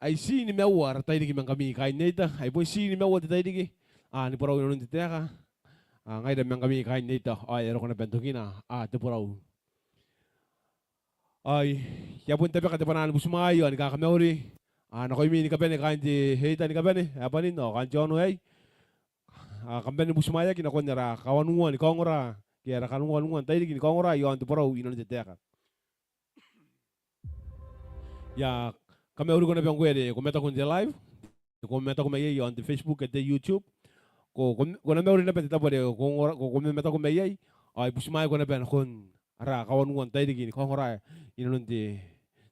Ay sini mewa tayo di kimang kami kain nita. Ay po sini mewa tayo di. Ni puraw yun ti teka. Ngay da kami kain nita. Ay ero ko na bentukin ti puraw. Ay ya pun tapi kata panan busmayo ni kakamewri. Nakoy mi ni kabene kain ti heita ni kabene. Apa nin no kan jono ay. Kambene busmaya kinakon nara kawanuan ni kongora. Kaya kanuan tayo di ni kongora yon ti puraw inon ti teka. Ya kami uru ko na bang kwede ko meta ko di live ko meta ko mayay on the Facebook at the YouTube ko na uri na peta pare ko meta ko mayay ay busmay ko na ben kon ara kawan wan tay digi ko ngora inon di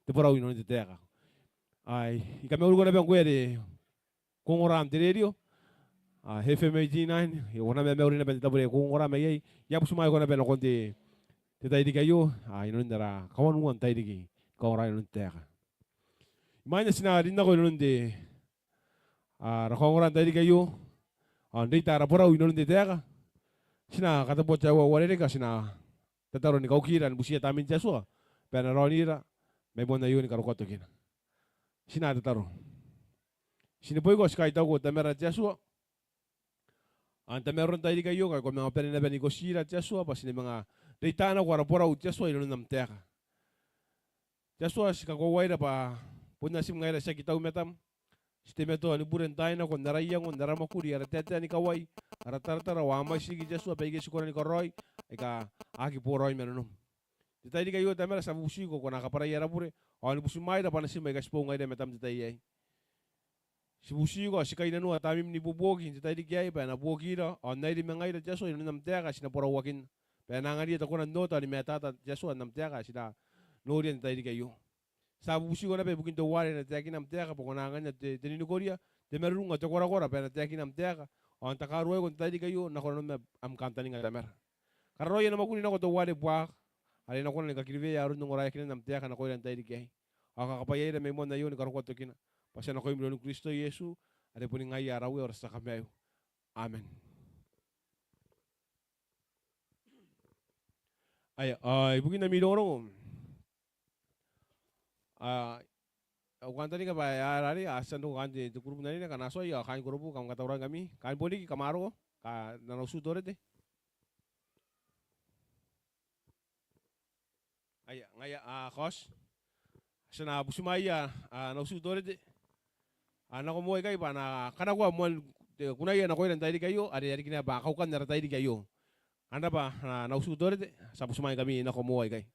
paraw inon di teka ay kami uru ko na bang kwede ko ngora am radio FMG9 ko na uri na peta pare ko ngora mayay ya busmay ko na ben kon di tay digi kayo inon dara kawan wan tay digi ko ngora inon teka Imanya sinarin na ko nun di rakongoran tadi kayo di tara porau inon di teka sina kata po cawa wale ka sina tataro ni kaukiran busia tamin jasua pena ronira may bon na yun karo koto kina sina tataro sini boy ko sky tau ko tamera jasua tameron tadi kayo ka ko mga pena na bani ko sira jasua pas ni mga di tana ko ara porau jasua inon nam teka jasua si kako waira pa Puna sim ngaira sa kita umetam. Sistema to ani buren tayo na kon narayang kon naramakuri ara tete ani kawai. Ara tartara wama sigi jasu apa ige sukora ni koroy. Eka aki poroy menunum. Ditai di kayo tamera sa busi ko kona kapara yara pure. Ani busi mai da pana sim ega spo ngaira metam ditai ai. Si busi ko si kaina nuwa tamim ni bubogi ditai di kaya pa na bogi ra. Nai di mengaira jasu ino nam teka sina pora wakin. Pa na ngari ta kona nota ni metata jasu nam teka sina norian ditai di kayo. Sabu busi ko na pe bukin to wale na teki nam teka pokona nganya te ninu koria te merunga to kora pe na teki nam teka on ta karuai kon tadi kayo na kono me am kantani nga tamer karoya na makuni na ko to wale buak ali na kono ni kakirve ya arun ngora yakina nam teka na koiran tadi kai aka kapaya ida me mon na yon karo ko to kina pasya na koy mlo Kristo Yesu ade puni ngai arawi or sa kamayo amen ay bukin na milorong Kanta ni ka ba ari asan do kanti to grupo nani ka naso ya kan grupo kam kata orang kami kan poli kamaro ka nanosu dore de ngaya kos sana busumaya nosu dore de ana ko moy kay pa na kana ko mo kunaya na ko ran tayo kayo ari kina ba kau kan na tayo kayo anda ba na nosu dore de sa busumaya kami na ko moy kay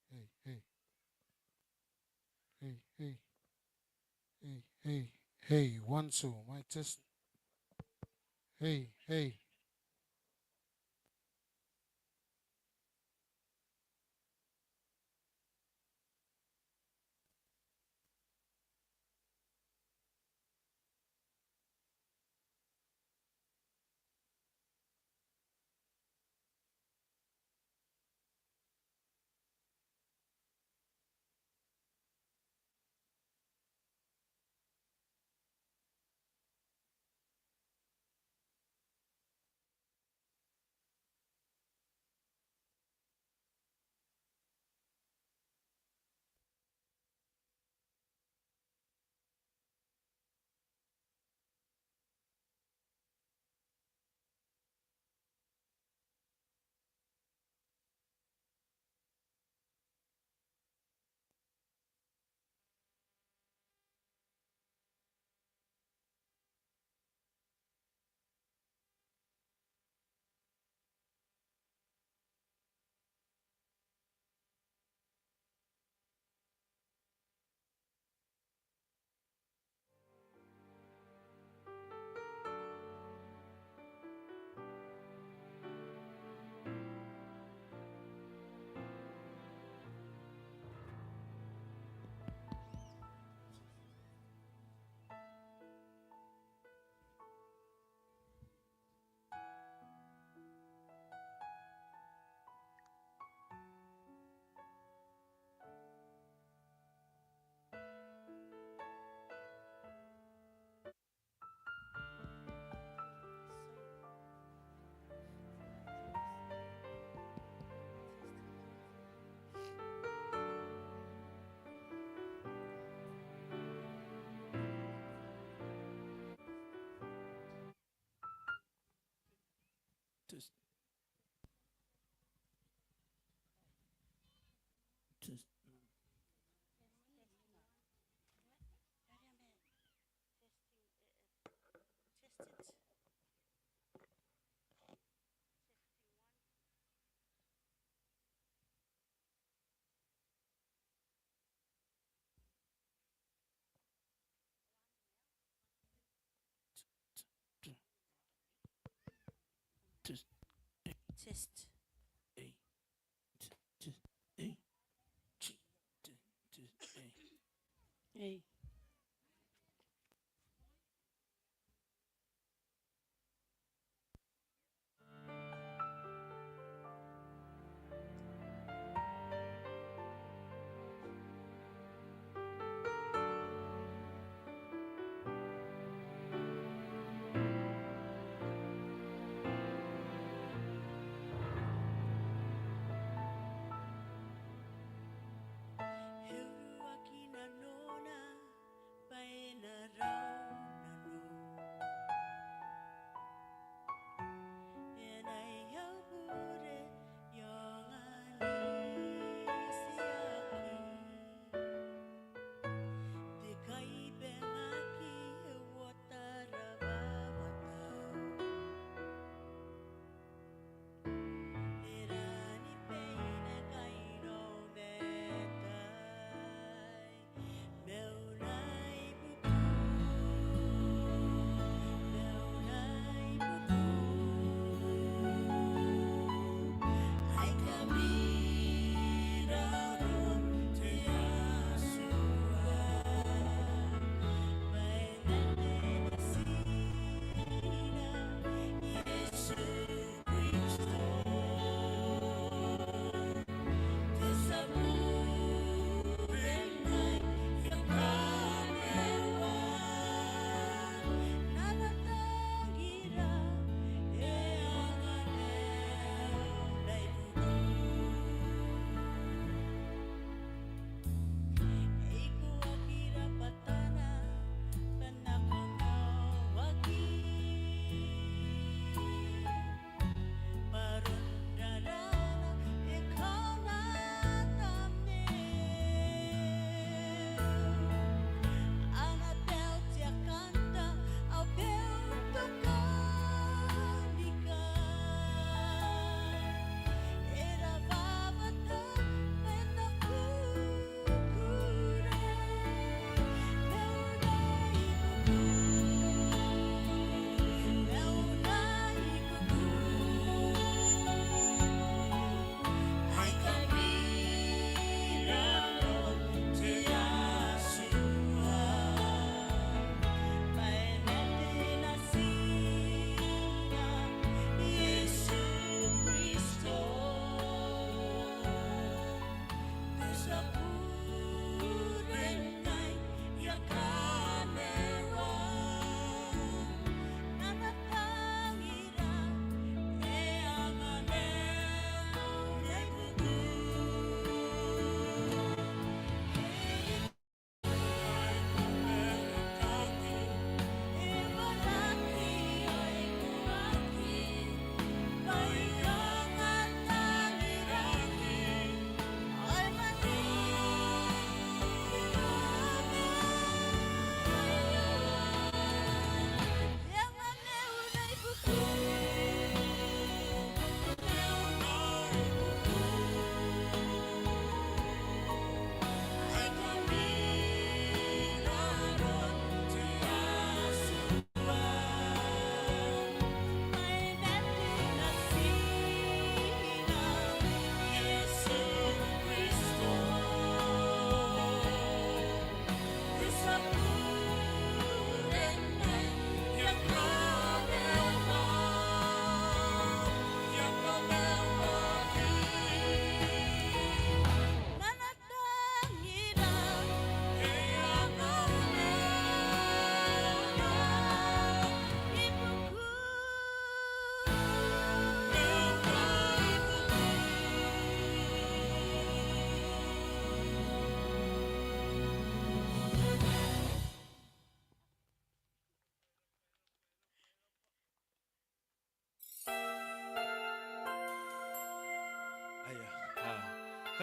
Hey, hey, hey, hey, hey, hey, hey, 1 2, mic test. Hey, hey, Test. Hey.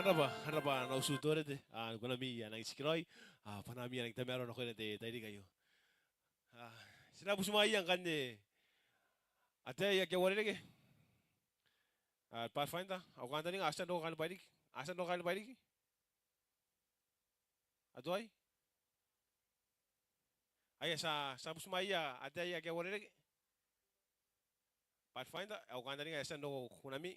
Kanapa na usutore te kuna mi anang sikiroi pana mi anang tamero na kuena te tairi kayo sina busuma yang kan de ate ya ke wale ke Pathfinder au kan tani asa do kan bairik aduai aya sa busuma iya ate ya ke wale ke Pathfinder, au kanda ninga esa no kunami.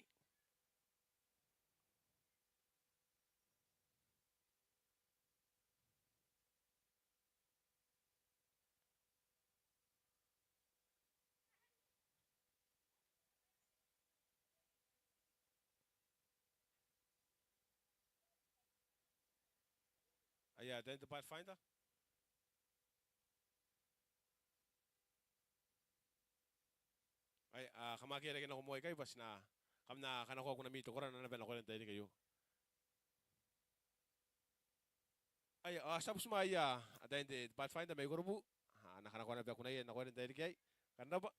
Aya, then the Pathfinder. Ay, kamaki lagi na kumuhay kayo, bas na, kam na kanako ako na mito, koran na naban ako ng tayo kayo. Ay, sabos maya, at hindi, Pathfinder, may gurubu. Nakanako na ba ako na yan, ako ng tayo kayo. Karena ba?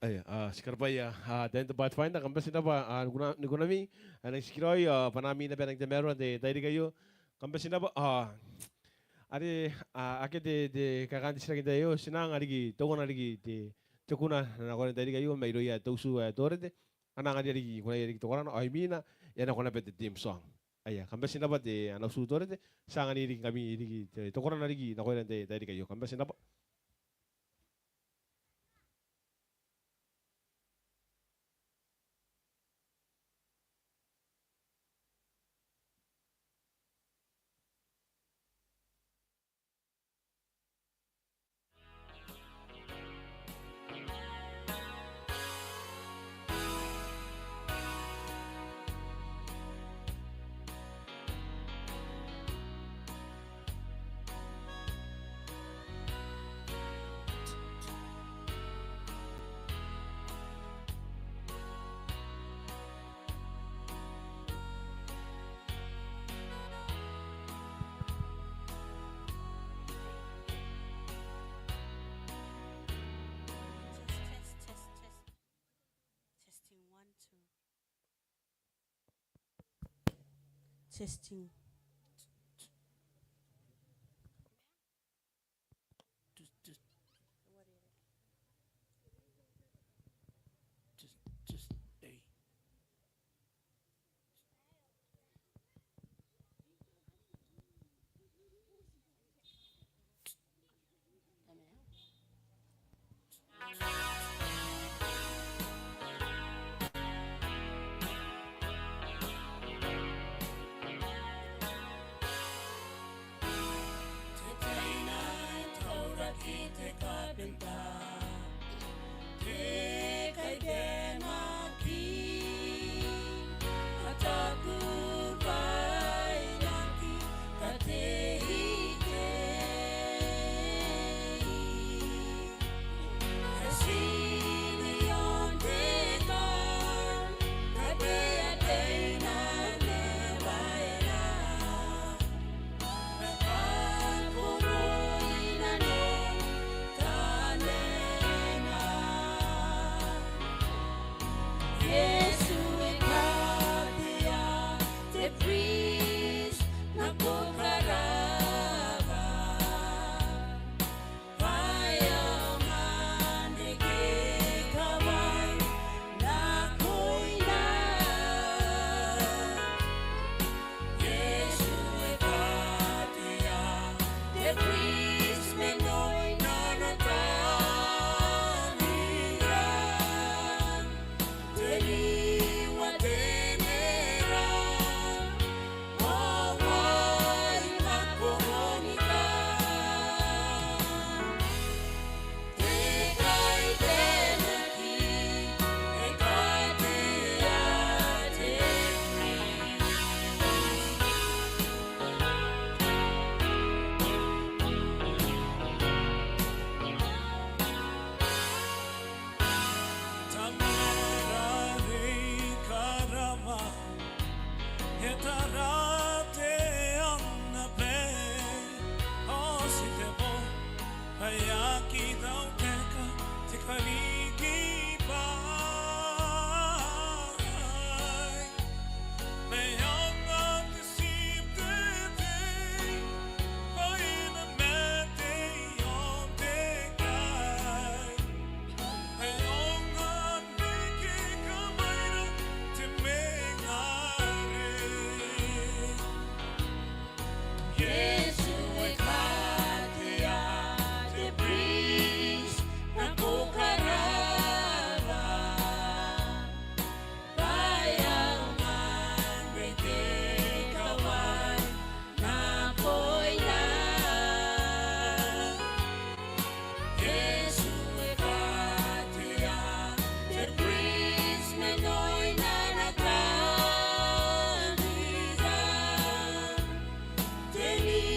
Ay, sikarapaya, dahil the bad find, kambas na ba, nugunami, ang sikiroy, panami na benang temero, dahil kayo, kambas na ba, ari, ake de kakanti sila kayo, sinang ari, toko na ari, de, tukuna, na ako na dahil kayo, may roya, tosu, torete, anang ari, kuna ari, toko na, ay mina, yan ako na pwede team song. Ay, kambas na ba, de, ano su torete, sang ari, kami, toko na ari, na ako na dahil kayo, kambas na ba. Testing. Daily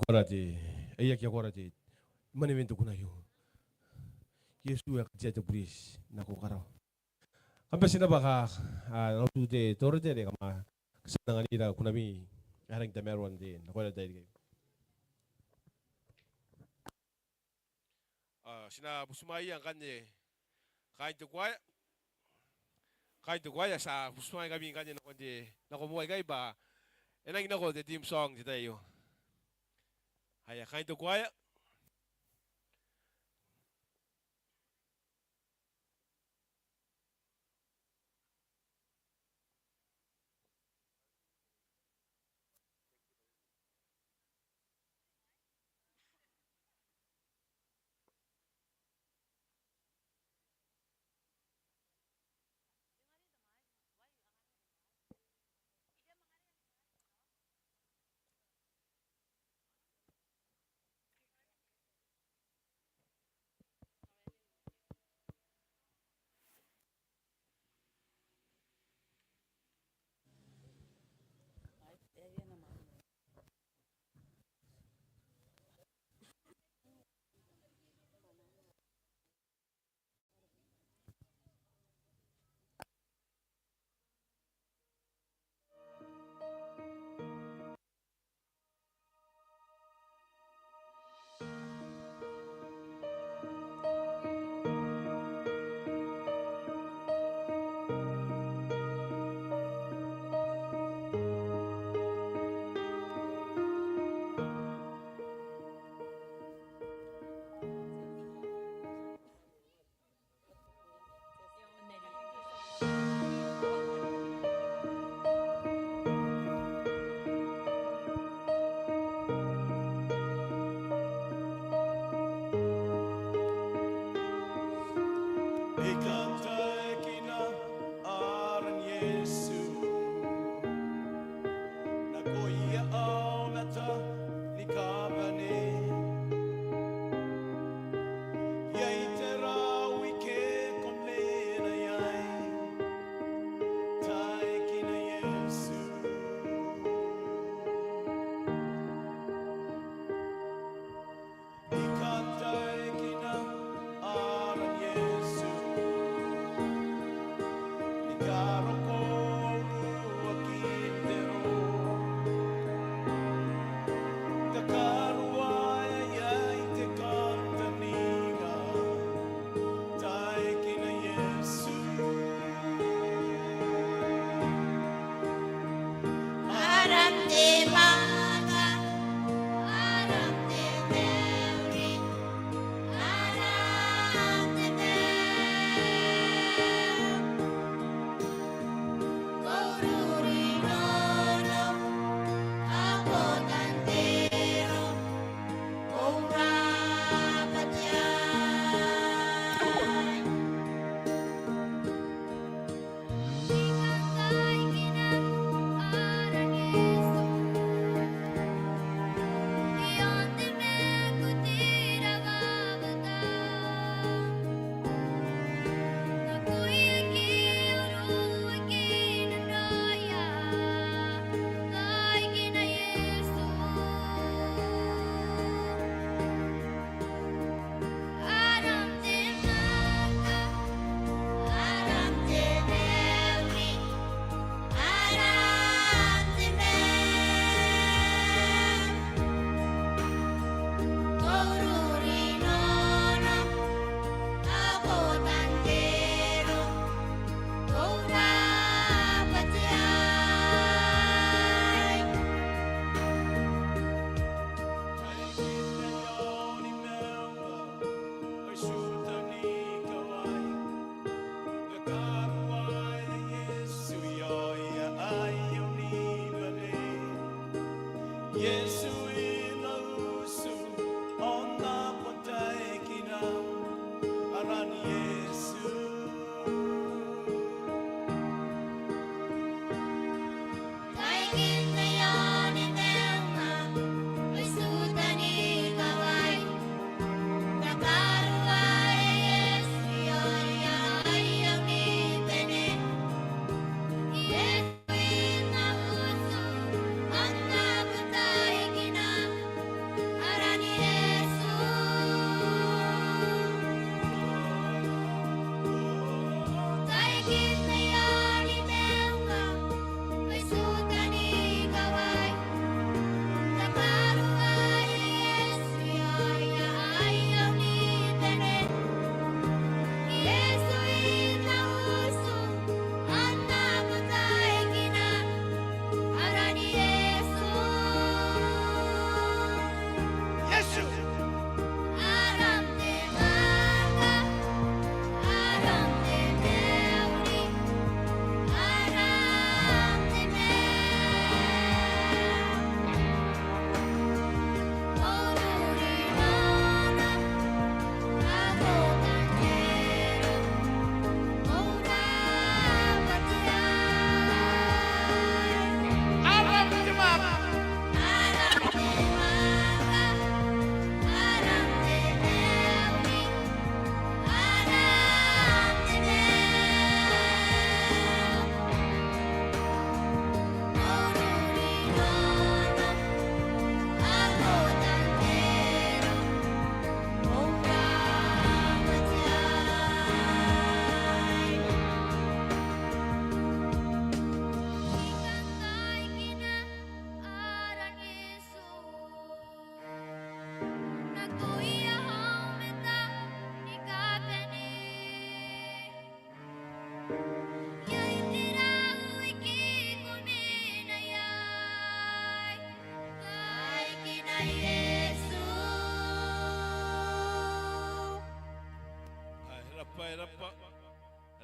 agora de aí aqui agora de manimento kuna yo Yesu ya katia pulis na ko karaw kampe sina baka no tu de torre de kama kesenangan ira kuna mi harang tamerwan de na ko da dai sina busumai ang kanye kahit to kwaya sa busumai kami kanye na konde na ko muay kay ba enang ina ko de team song di tayo haya kahit to kwaya Caro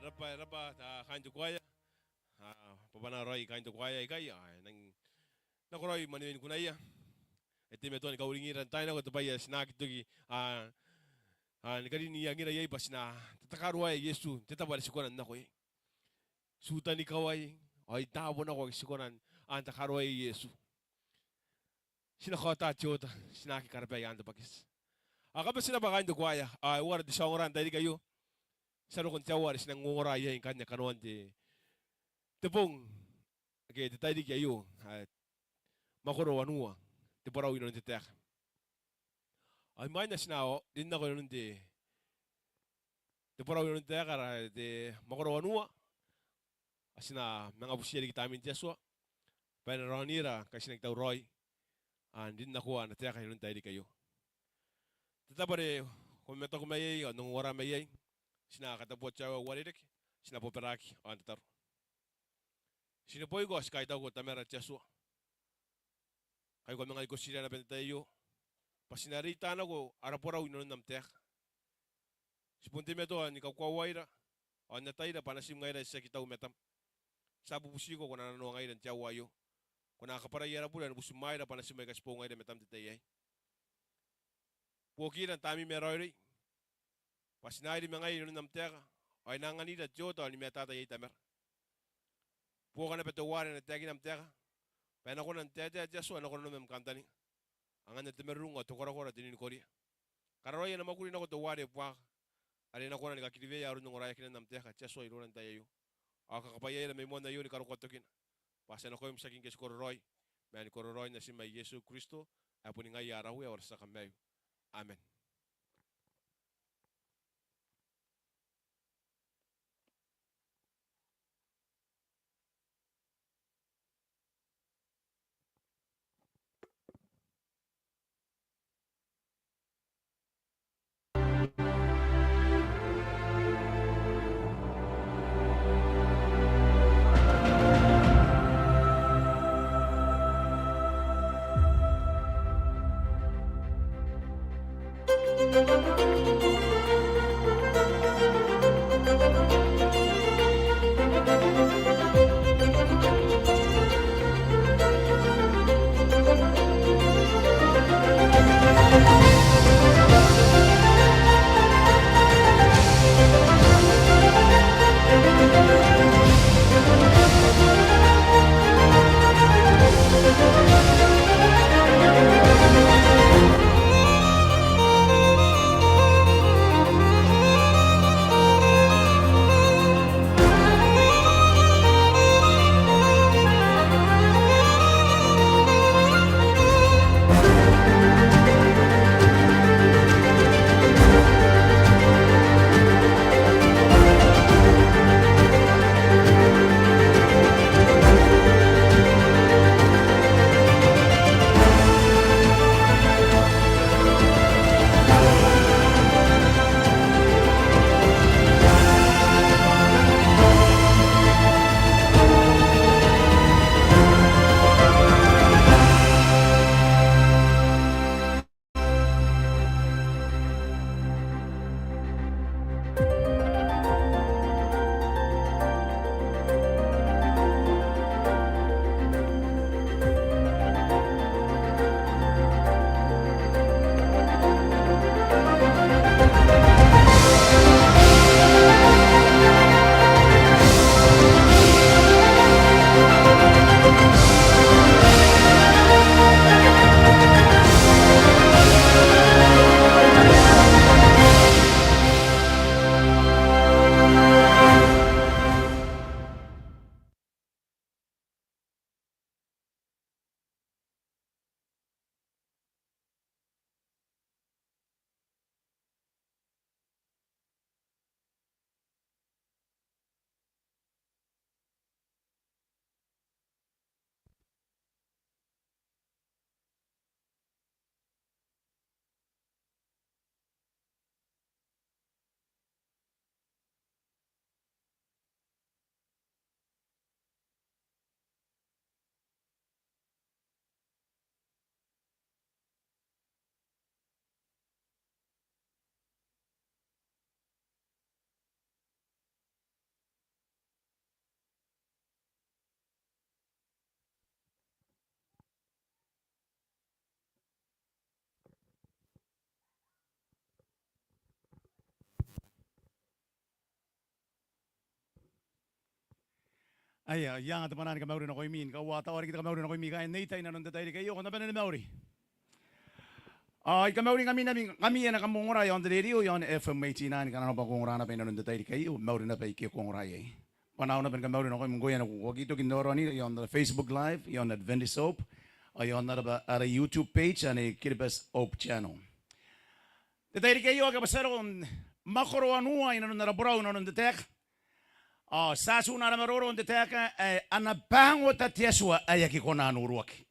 rapa ta kanto kuaya. Papana roi kanto kuaya ikai nang nakoroi manuin kunaya. Ete me tuan kauringiran tayo na ko tapaya sinaki tugi nikari ni angira yai pasina tatakarua Yesu tetapar sikonan na ko suta ni kawai ay tabo na ko sikonan takarua Yesu sinakota chota sinaki karpe yan tapakis akapa sinabakan do kuaya war di songoran tadi kayo saro kon tawar sinang ngora ya kanya kanuan de tepung ke tadi kayo makoro wanua te parau ino te terra. Ai mai na sinao, din na ko yun te parau ino te terra te makoro wanua. Asina mga busiya di kita amin tiaswa. Pena ronira kasi nagtaw roy. Din na ko na terra yun tayo di kayo. Tatapare, kung meto ko mayay, nung wara mayay, sina katapot siya waririk, sina poperaki, tatar. Sinapoy ko, kahit ako tamera tiaswa. Kayo kami nga ikosira na tayo. Pasinarita na ko, araporaw ino nam tek. Sipunti meto, ikaw kawaira. Natay na panasim ngayon sa kita umetam. Sabu busi ko kung nanano ngayon tiyaw wayo. Kung nakaparayara po na busumay na panasim may kaspo ngayon metam titayay. Puki ng tami meroy. Pasinari mga ngayon nam tek. Ay nanganida tiyoto ni metatayay tamer. Puka na petawarin na tegi nam tek. Pena ko ng tete jaso ano ko nung kantani. Ang anda temerung at tukara tinin ko rin. Karoy na makulin ako tawari pa. Alin ako na nikakilive yaro nung oraya kinan namteka jaso ilunan tayo. Kakapaya na may mo na yun ni karukotokin. Pasan ako yung saking kes kororoy. May kororoy na si may Yesu Kristo. Ay po ni nga yarahu ya warsa kamayo. Amen. Ay, yang at manan ka mauri na ko imin. Kawata ori kita mauri na ko imin. Kaya nita ina nung tatay kayo. Kung napanan ni mauri. Ay, kamauri kami yan nakamungura yon radio yon FM 89 kana pa kungura na pa nung tatay kayo. Mauri na pa iki kungura ay. Panahon na pa kamauri na ko munggoy na ko gito ginoro ni yon Facebook Live, yon Adventist Hope, yon na ba ara YouTube page ani Kiribas Hope channel. Tatay kayo ka basaron makoro anua ina nung narabraw na nung detek. Sa suna na maroro on deteka anabango ta Yesua ay akikona nuruaki.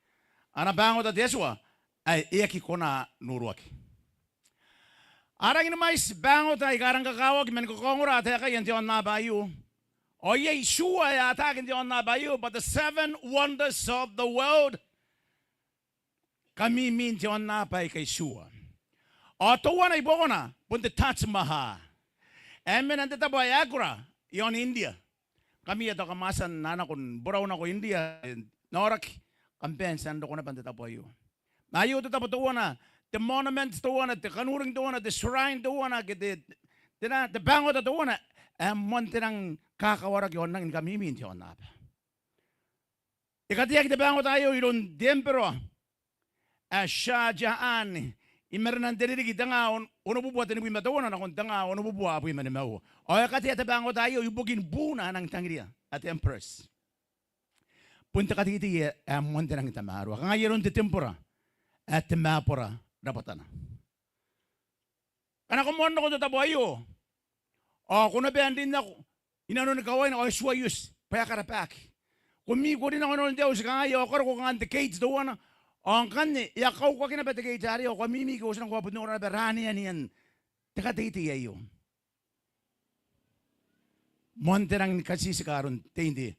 Anabango ta Yesua ay akikona nuruaki. Arang ina mais bango ta ikarang kakawag men kokongura teka yan diyon na bayu. O Yeshua ay atakin diyon na bayu, but the 7 wonders of the world kami min diyon na pa kay Yeshua. O tuwa na ibo na punta Taj Mahal. Emen ante tabo ay agura. Yon India. Kami ato kamasan nana kun buraw na ko India. Norak kampen sando ko na pantata po ayo. Mayo to tapo tuwa na. The monuments tuwa na. The kanuring tuwa na. The shrine tuwa na. The bango to tuwa na. Monte ng kakawarak yon nang kamimin yon na. Ikatiyak the bango tayo ilon dempero. Shah Jahan. Imeran diri kita nga ono bubuat ni bima tawana na kon tanga ono bubuat apoy man mau. O kati ata bango tayo ibugin buna ng tangria at empress. Punta kati iti monte nang tamaro. Kanga yeron ti tempora at mapora rapatana. Kana ko mondo ko tabo ayo. O kuno be andin na inano ni kaway na swayus paya karapak. Kumi ko din ako non Dios kanga yo ko kanga the gates do wana. Ang kanya, yakaw ko kinabatigay jari o kamimi ko sa kwapod nung raberani yan. Takatiti yayo. Monte nang kasi si karon, tindi.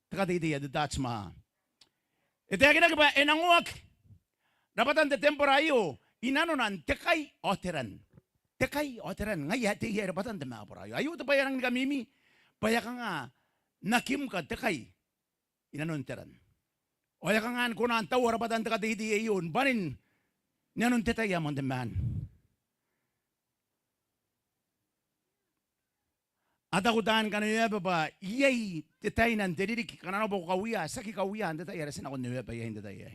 Takatiti ya, the Dutch ma. Ito yung ginagawa, enanguak. Dapat ang temporayo, inanonan, tekay oteran. Tekay oteran. Ngaya, tiya, dapat ang temporayo. Ayaw, ito pa yan ang kamimi. Paya ka nga, nakim ka, tekay. Inanon teran. O yakangan ko na ang tawar patang takatiti yun. Banin, niyanon titaya mo man. At ako daan ka na niya ba, iyay titay nan titirik, kanano po kawiya, saki kawiya, ang titaya, rasin ako niya ba, iyayin titaya.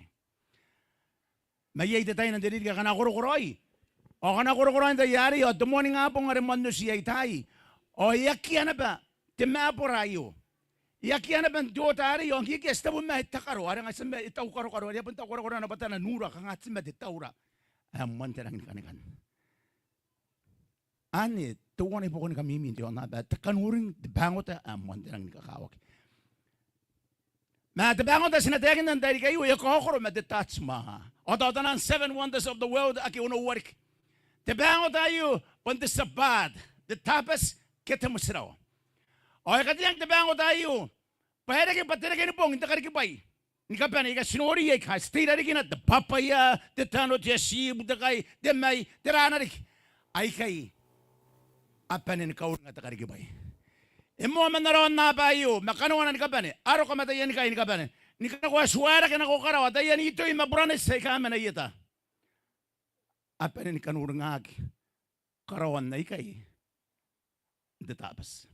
Mayay titay nan titirik, kana kurukuroy. O kana kurukuroy ang tayari, o tumoni nga po nga rin mo siya itay. O yakya na ba, timaporayo. Yakiana ban dotari yung hiki estabu ma itakaro ara nga sembe itaw karo ya pun taw karo na batana nura ka nga sembe itawra amman terang kanikan ani tuwan ipo ko ni kami minti on na ba takanuring bangota amman terang kakawak ma bangota sinatagin nan dai kayo ya kokoro ma detach ma o tanan 7 wonders of the world aki uno work the bangota you on the sabbat the tapas ketamusraw o katiyang the bangota you Pahera ke patera ke pong inta kariki pai. Nika pani ka sinori ye ka stira ri kina the papaya the tano te sib the kai the mai terana ri. Ai kai. Apanen ka ur ngata kariki pai. Emo manaron na bayo makano na nika pani. Aro ka mata yan kai nika pani. Nika ko suara ke na ko karawa da yan ito imabrane se ka mena yeta. Apanen ka ur ngag. Karawan na ikai. The tapas.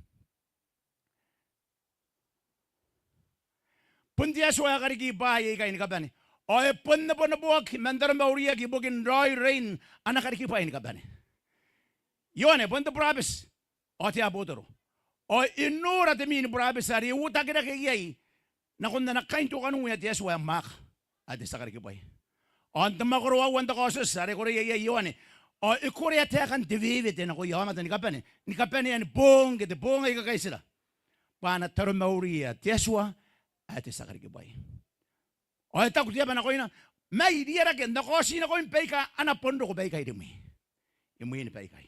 Puntia suaya kariki bayi kain kabane. Oye punna buak mandar mauria ki bugin roy rain anak kariki bayi kabane. Yone punta brabis. Oti abotoro. O inura te min brabis ari uta kira kiyai. Nakunda nakain to kanu ya tia suaya mak. Ade sa kariki bayi. On the makro wanda kosus ari kore yone. O ikore ya tia kan divive te nako yama te nikapane. Nikapane yan bong ke te bong ay kakaisira. Pana taro mauria tia suaya ate sakar ke bay. O eta kutia bana ko ina mai diara ke ndako sina ko impeka ana pondo ko bay kay dimi. Imu ni bay kay.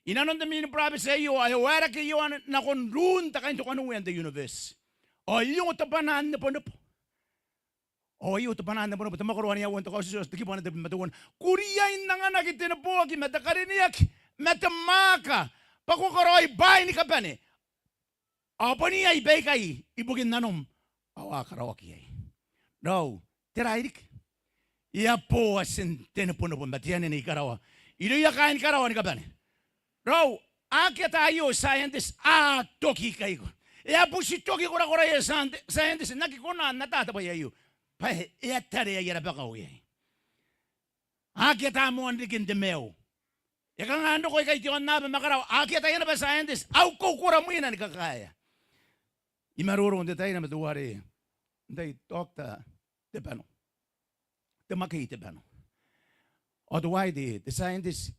Inanon de min province yo ay wara ke yo na kon run ta kain to kanu in the universe. O yung to banan ne pondo. O yung to banan ne pondo ta makoro niya won to ko sus tiki banan de matuon. Kuriya inanga na kitin po ki matakariniak matamaka. Pakukoroy bay ni kapane. Apa ni ay bay kay ibugin nanom. Awa karawaki ay. No, terairik. Iya po asin tenepono po matiyan ni karawa. Ilo ya kain karawa ni kabane. No, akya tayo scientist toki kayo. Ya pusitoki kura ya scientist nakikona natata ba yayu. Pa ya tare ya yara baka uye. Akita mo andikin de meu. Ya kang ando ko kay tion na makaraw. Akita yana ba scientist. Au ko kura mo ina nikakaya. Imaruro de tayo na maduwari. They dokta de pano. De makita pano. Otherwise the scientist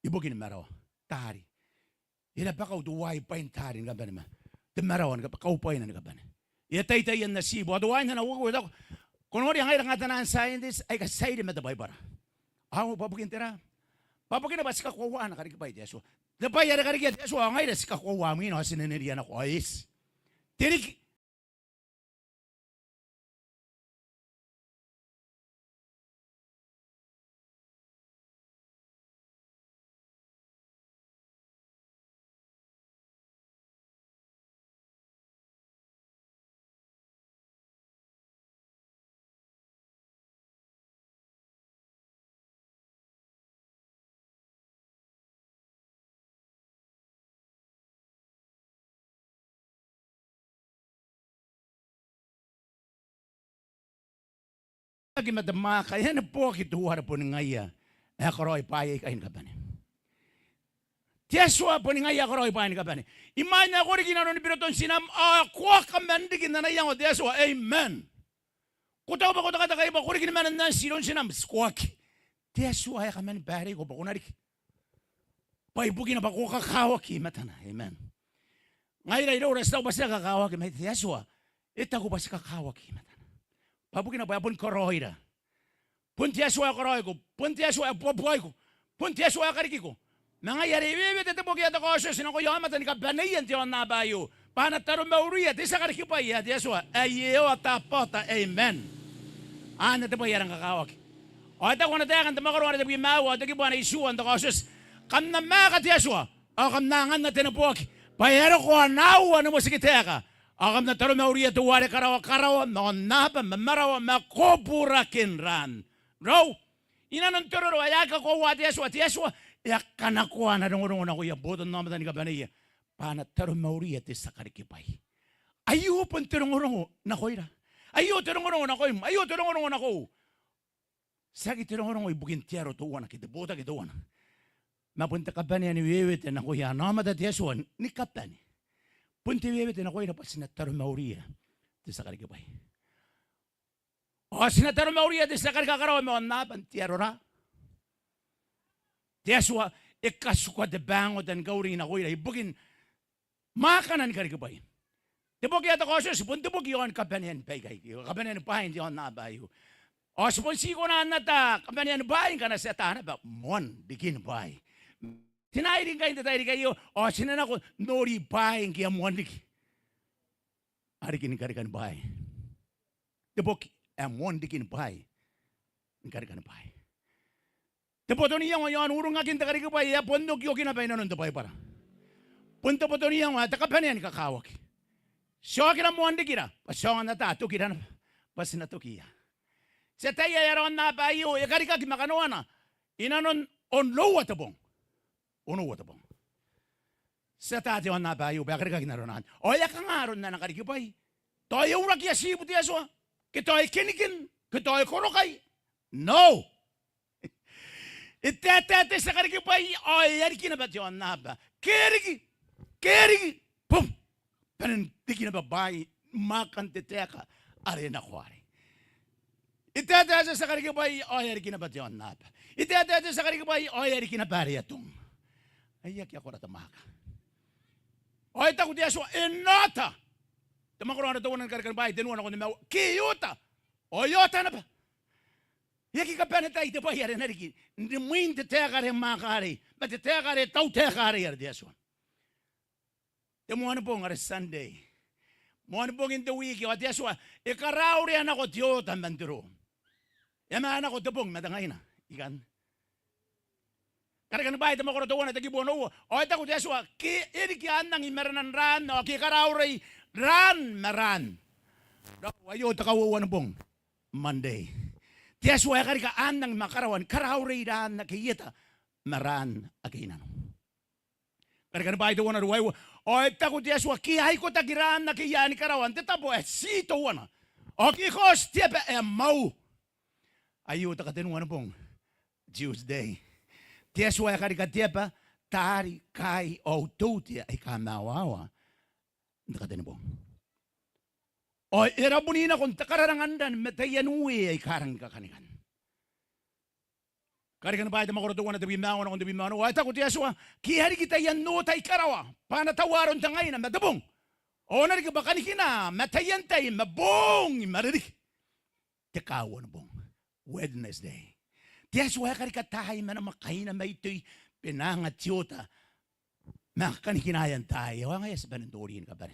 ibugin maraw. Tari. Ila baka uduway pa yung tari nga ba naman. Timarawan ka pa kaupay na nga ba naman. Itay tayo yan nasibo. Aduway na nawagawad ako. Kung wari ang nga tanan scientist ay kasay di matabay para. Ako babagin tira. Babagin na ba si kakuwa na karikipay Yeso. Napay yara karikipay Yeso. Ang nga si kakuwa mo yun. Sinaniriyan ako. Ayos. Tirik. Lagi madama kaya na po kituwara po ng ngaya. Akaroy payay kain ka ba ni? Tiyaswa po ng ngaya akaroy payay ka ba ni? Iman na ako rin ginano ni Pinoton sinam. Kuwa ka mandigin na nayang o tiyaswa. Amen. Kutaw ba kota kayo ba? Kuri ginaman na silon sinam. Squawk. Tiyaswa ay ka man bari ko ba kunarik. Paibugin na ba ko kakawak. Matana. Amen. Ngayon ay oras daw ba siya kakawak. May tiyaswa. Ita ko ba siya kakawak. Matana. Pabukin na ba pun koroida. Pun tiaswa koroy ko. Pun tiaswa buhay ko. Pun tiaswa kariki ko. Mga yari bibit ito po kaya ko siya sinako yamatan ka banayan tiyon na bayo. Panataro mauriya tisa kariki pa ya tiaswa. Ayo tapota. Amen. Ano ito po yarang kakawak. O ito kung natayakan ito makaroon ito bimawa. Ito kibuan na isuan ito kasus. Kam na maka tiaswa. O kam nangan na tinapuak. Payero ko anawa na mo sikiteka. Akam na taro mauriya tuwari karawa mga napa mamarawa makopura kinran. Bro, inanon turo ayaka ko watiaswa yakanakuha na rungo na kuya bodo naman ni kabaniya. Pana taro mauriya ti sakarikipay. Ayo pun turungo na koira. Ayo turungo na koy. Ayo turungo na ko. Sagi turungo ibugin tiaro tuwa na kita boda kita wana. Mapunta kabaniya ni wewete na kuya naman ta tiaswa ni kapani. Punti bebet na ko ina pa sinataro mauriya ti sa karikipay. O sinataro mauriya ti sa karikakaraw mo na pantiaro ra. Tiyaswa ikasukwa de bango dan gauri na ko ina ibugin makanan karikipay. Tibok yata ko siya sipun tibok yon kapanian pegay. Kapanian pahin yon na bayo. O sipun siko na nata kapanian bahin ka na sa tahan ba mon digin bay. Tinairin kayo, o sinan ako, nori baing kaya muandik. Ari kinikarkan bay. Tepok, muandikin bay. Nikarkan bay. Tepo to niya ngayon, urong akin takari ka bay, pondok yokin na bay na nun bay para. Punto po to niya nga, takapanian kakawak. Siya kina muandikira, pasyawan na ta, tukira na, pasinatukiya. Sa tayo yaron na bayo, yakari ka kimakanuan na, inanon on low at abong. Uno wata bang. Sa tati wan na bayo, bakit ka ginaronan? O ya kang aron na nakarikipay. Toyo urak ya sibu ti aswa. Kitoy kinikin. Kitoy korokay. No. Itetete sa karikipay. O ya kinabat yon na ba. Kerigi. Kerigi. Pum. Panantikin na babay. Makantiteka. Are na kwari. Itetete sa karikipay. O ya kinabat yon na ba. Itetete sa karikipay. O ya kinabari atong. Ayak ya ko ratamaka. O ita ko diya so enata. Tamakuro na tawanan karkan bay denuan ako ni mau kiyuta. O yota na ba? Yaki ka peneta ite pa yare na riki. Ndi muin te tekare makare. Ba te tekare tau tekare yare diya so. Te muan po ngare Sunday. Muan po in the week o diya so. Ikarauri ana ko tiyota mandiro. Yama ana ko tepong matangay na. Ikan. Karena bayi temo koro tuwa na tagi bono. O ita ko Yesua ki iri ki andang imeranan ran o ki karauray ran maran. Ayo takawawan pong Monday. Yesua kari ka andang makarawan karauray ran na kiyita maran akinan. Karena bayi tuwa na ruway o O etta ku Yesua ki ai ko tagiran na ki yani karawan te tapo sito wana. O ki kos tiapa mau. Ayu ta katenu wana pong Tuesday. Yesua kari ka tiapa tari kai o tutia ai ka mawawa. Ta katenu pong. O era bunina kon takararangandan metayanui ay karang kakanikan. Karikan ba ita makoro tuwan na tabimawan akong tabimawan. O ita ko tiyaswa, kihari kita yan no tay karawa. Panatawaron tangay na matabong. O nari ka baka nikina, matayantay, mabong, maririk. Tikawan bong, Wednesday. Tiyaswa karika tahay man makay na may ito'y pinangat siyota. Makakanikinayang tayo. Ang ayas ba ng turin ka ba?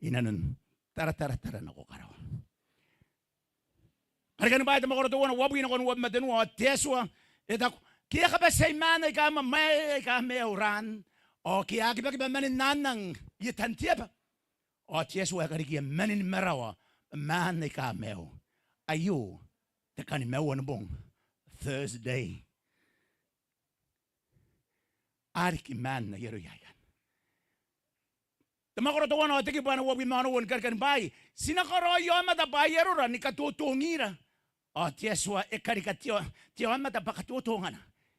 Inanon. Tara na ko karaw. Kaya ba ito makorotuwa na wabugin ako ng wab matinwa at teswa. Ito, kaya ka ba sa imanay ka mamay ka mayauran o kaya ka ba manin nanang yitantiya ba? O teswa ka rin manin marawa manay ka mayaw. Ayo, takanin mayaw na bong Thursday. Arik man na yaroyayan. Tamakoro to wano tiki bana wabi mano won karkan bai sinakoro yo mata bayero ra ni katutungira o tieswa e karikatio tio mata pakatutungana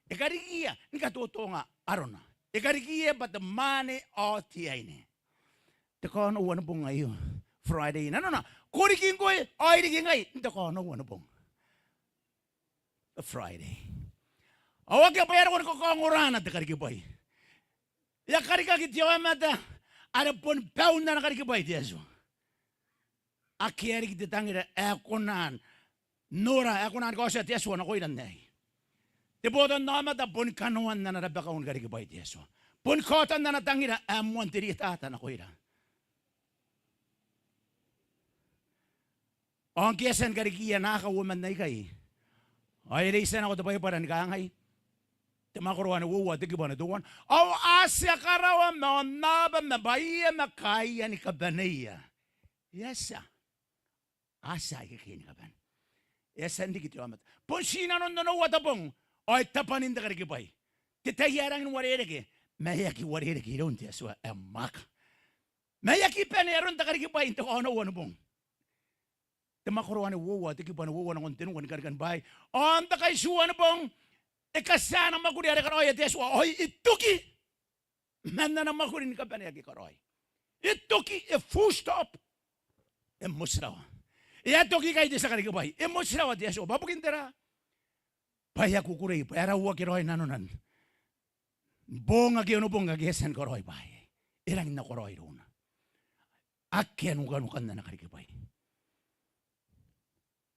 e karikia ni katutunga arona e karikia but the money o tiaine te kono wano bong ayo Friday no kuriking ko ai dikingai te kono wano bong Friday awak ya bayar ko ngurana te kariki bai ya karika kitio mata ada pun pau na nakikibay Yesu. Akiari kita tangira ekonan nora ekonan ko sa Yesu na ko ilan nay. Tibodan nama ta pun kanuan na narabakaon karikibay Yesu. Pun kotan na natangira amon tiritata na ko ilan. Ang kiyasan karikiya nakawuman na ikay. Ay reason ako tapay para ni kaangay. Tamakuruan na wuwa, tigiba na duwan. O asya karawan, maunaba, mabaya, makaya ni kabaniya. Yes, asa ikikini kaban. Yes, hindi kito amat. Punsina nun nunuwa tapong, o tapanin da karikipay. Titayarang waririki, mayaki waririki yun, tiyaswa, emak. Mayaki paneron da karikipay, ito ko ano bong. Tamakuruan na wuwa, tigiba na wuwa, ng kontinuan ni karikan bay. O ang takaisuan na bong, kasana makuri ada karoy Yesua oi ituki manna na makuri ni kapane agi karoy ituki e full stop e musrawa e atuki kai desa kari bai e musrawa Yesua babukin tera paya kukurei para uwa kiroy nanonan bonga ki ono bonga gesen karoy bai irang na karoy runa akken ugan na kari bai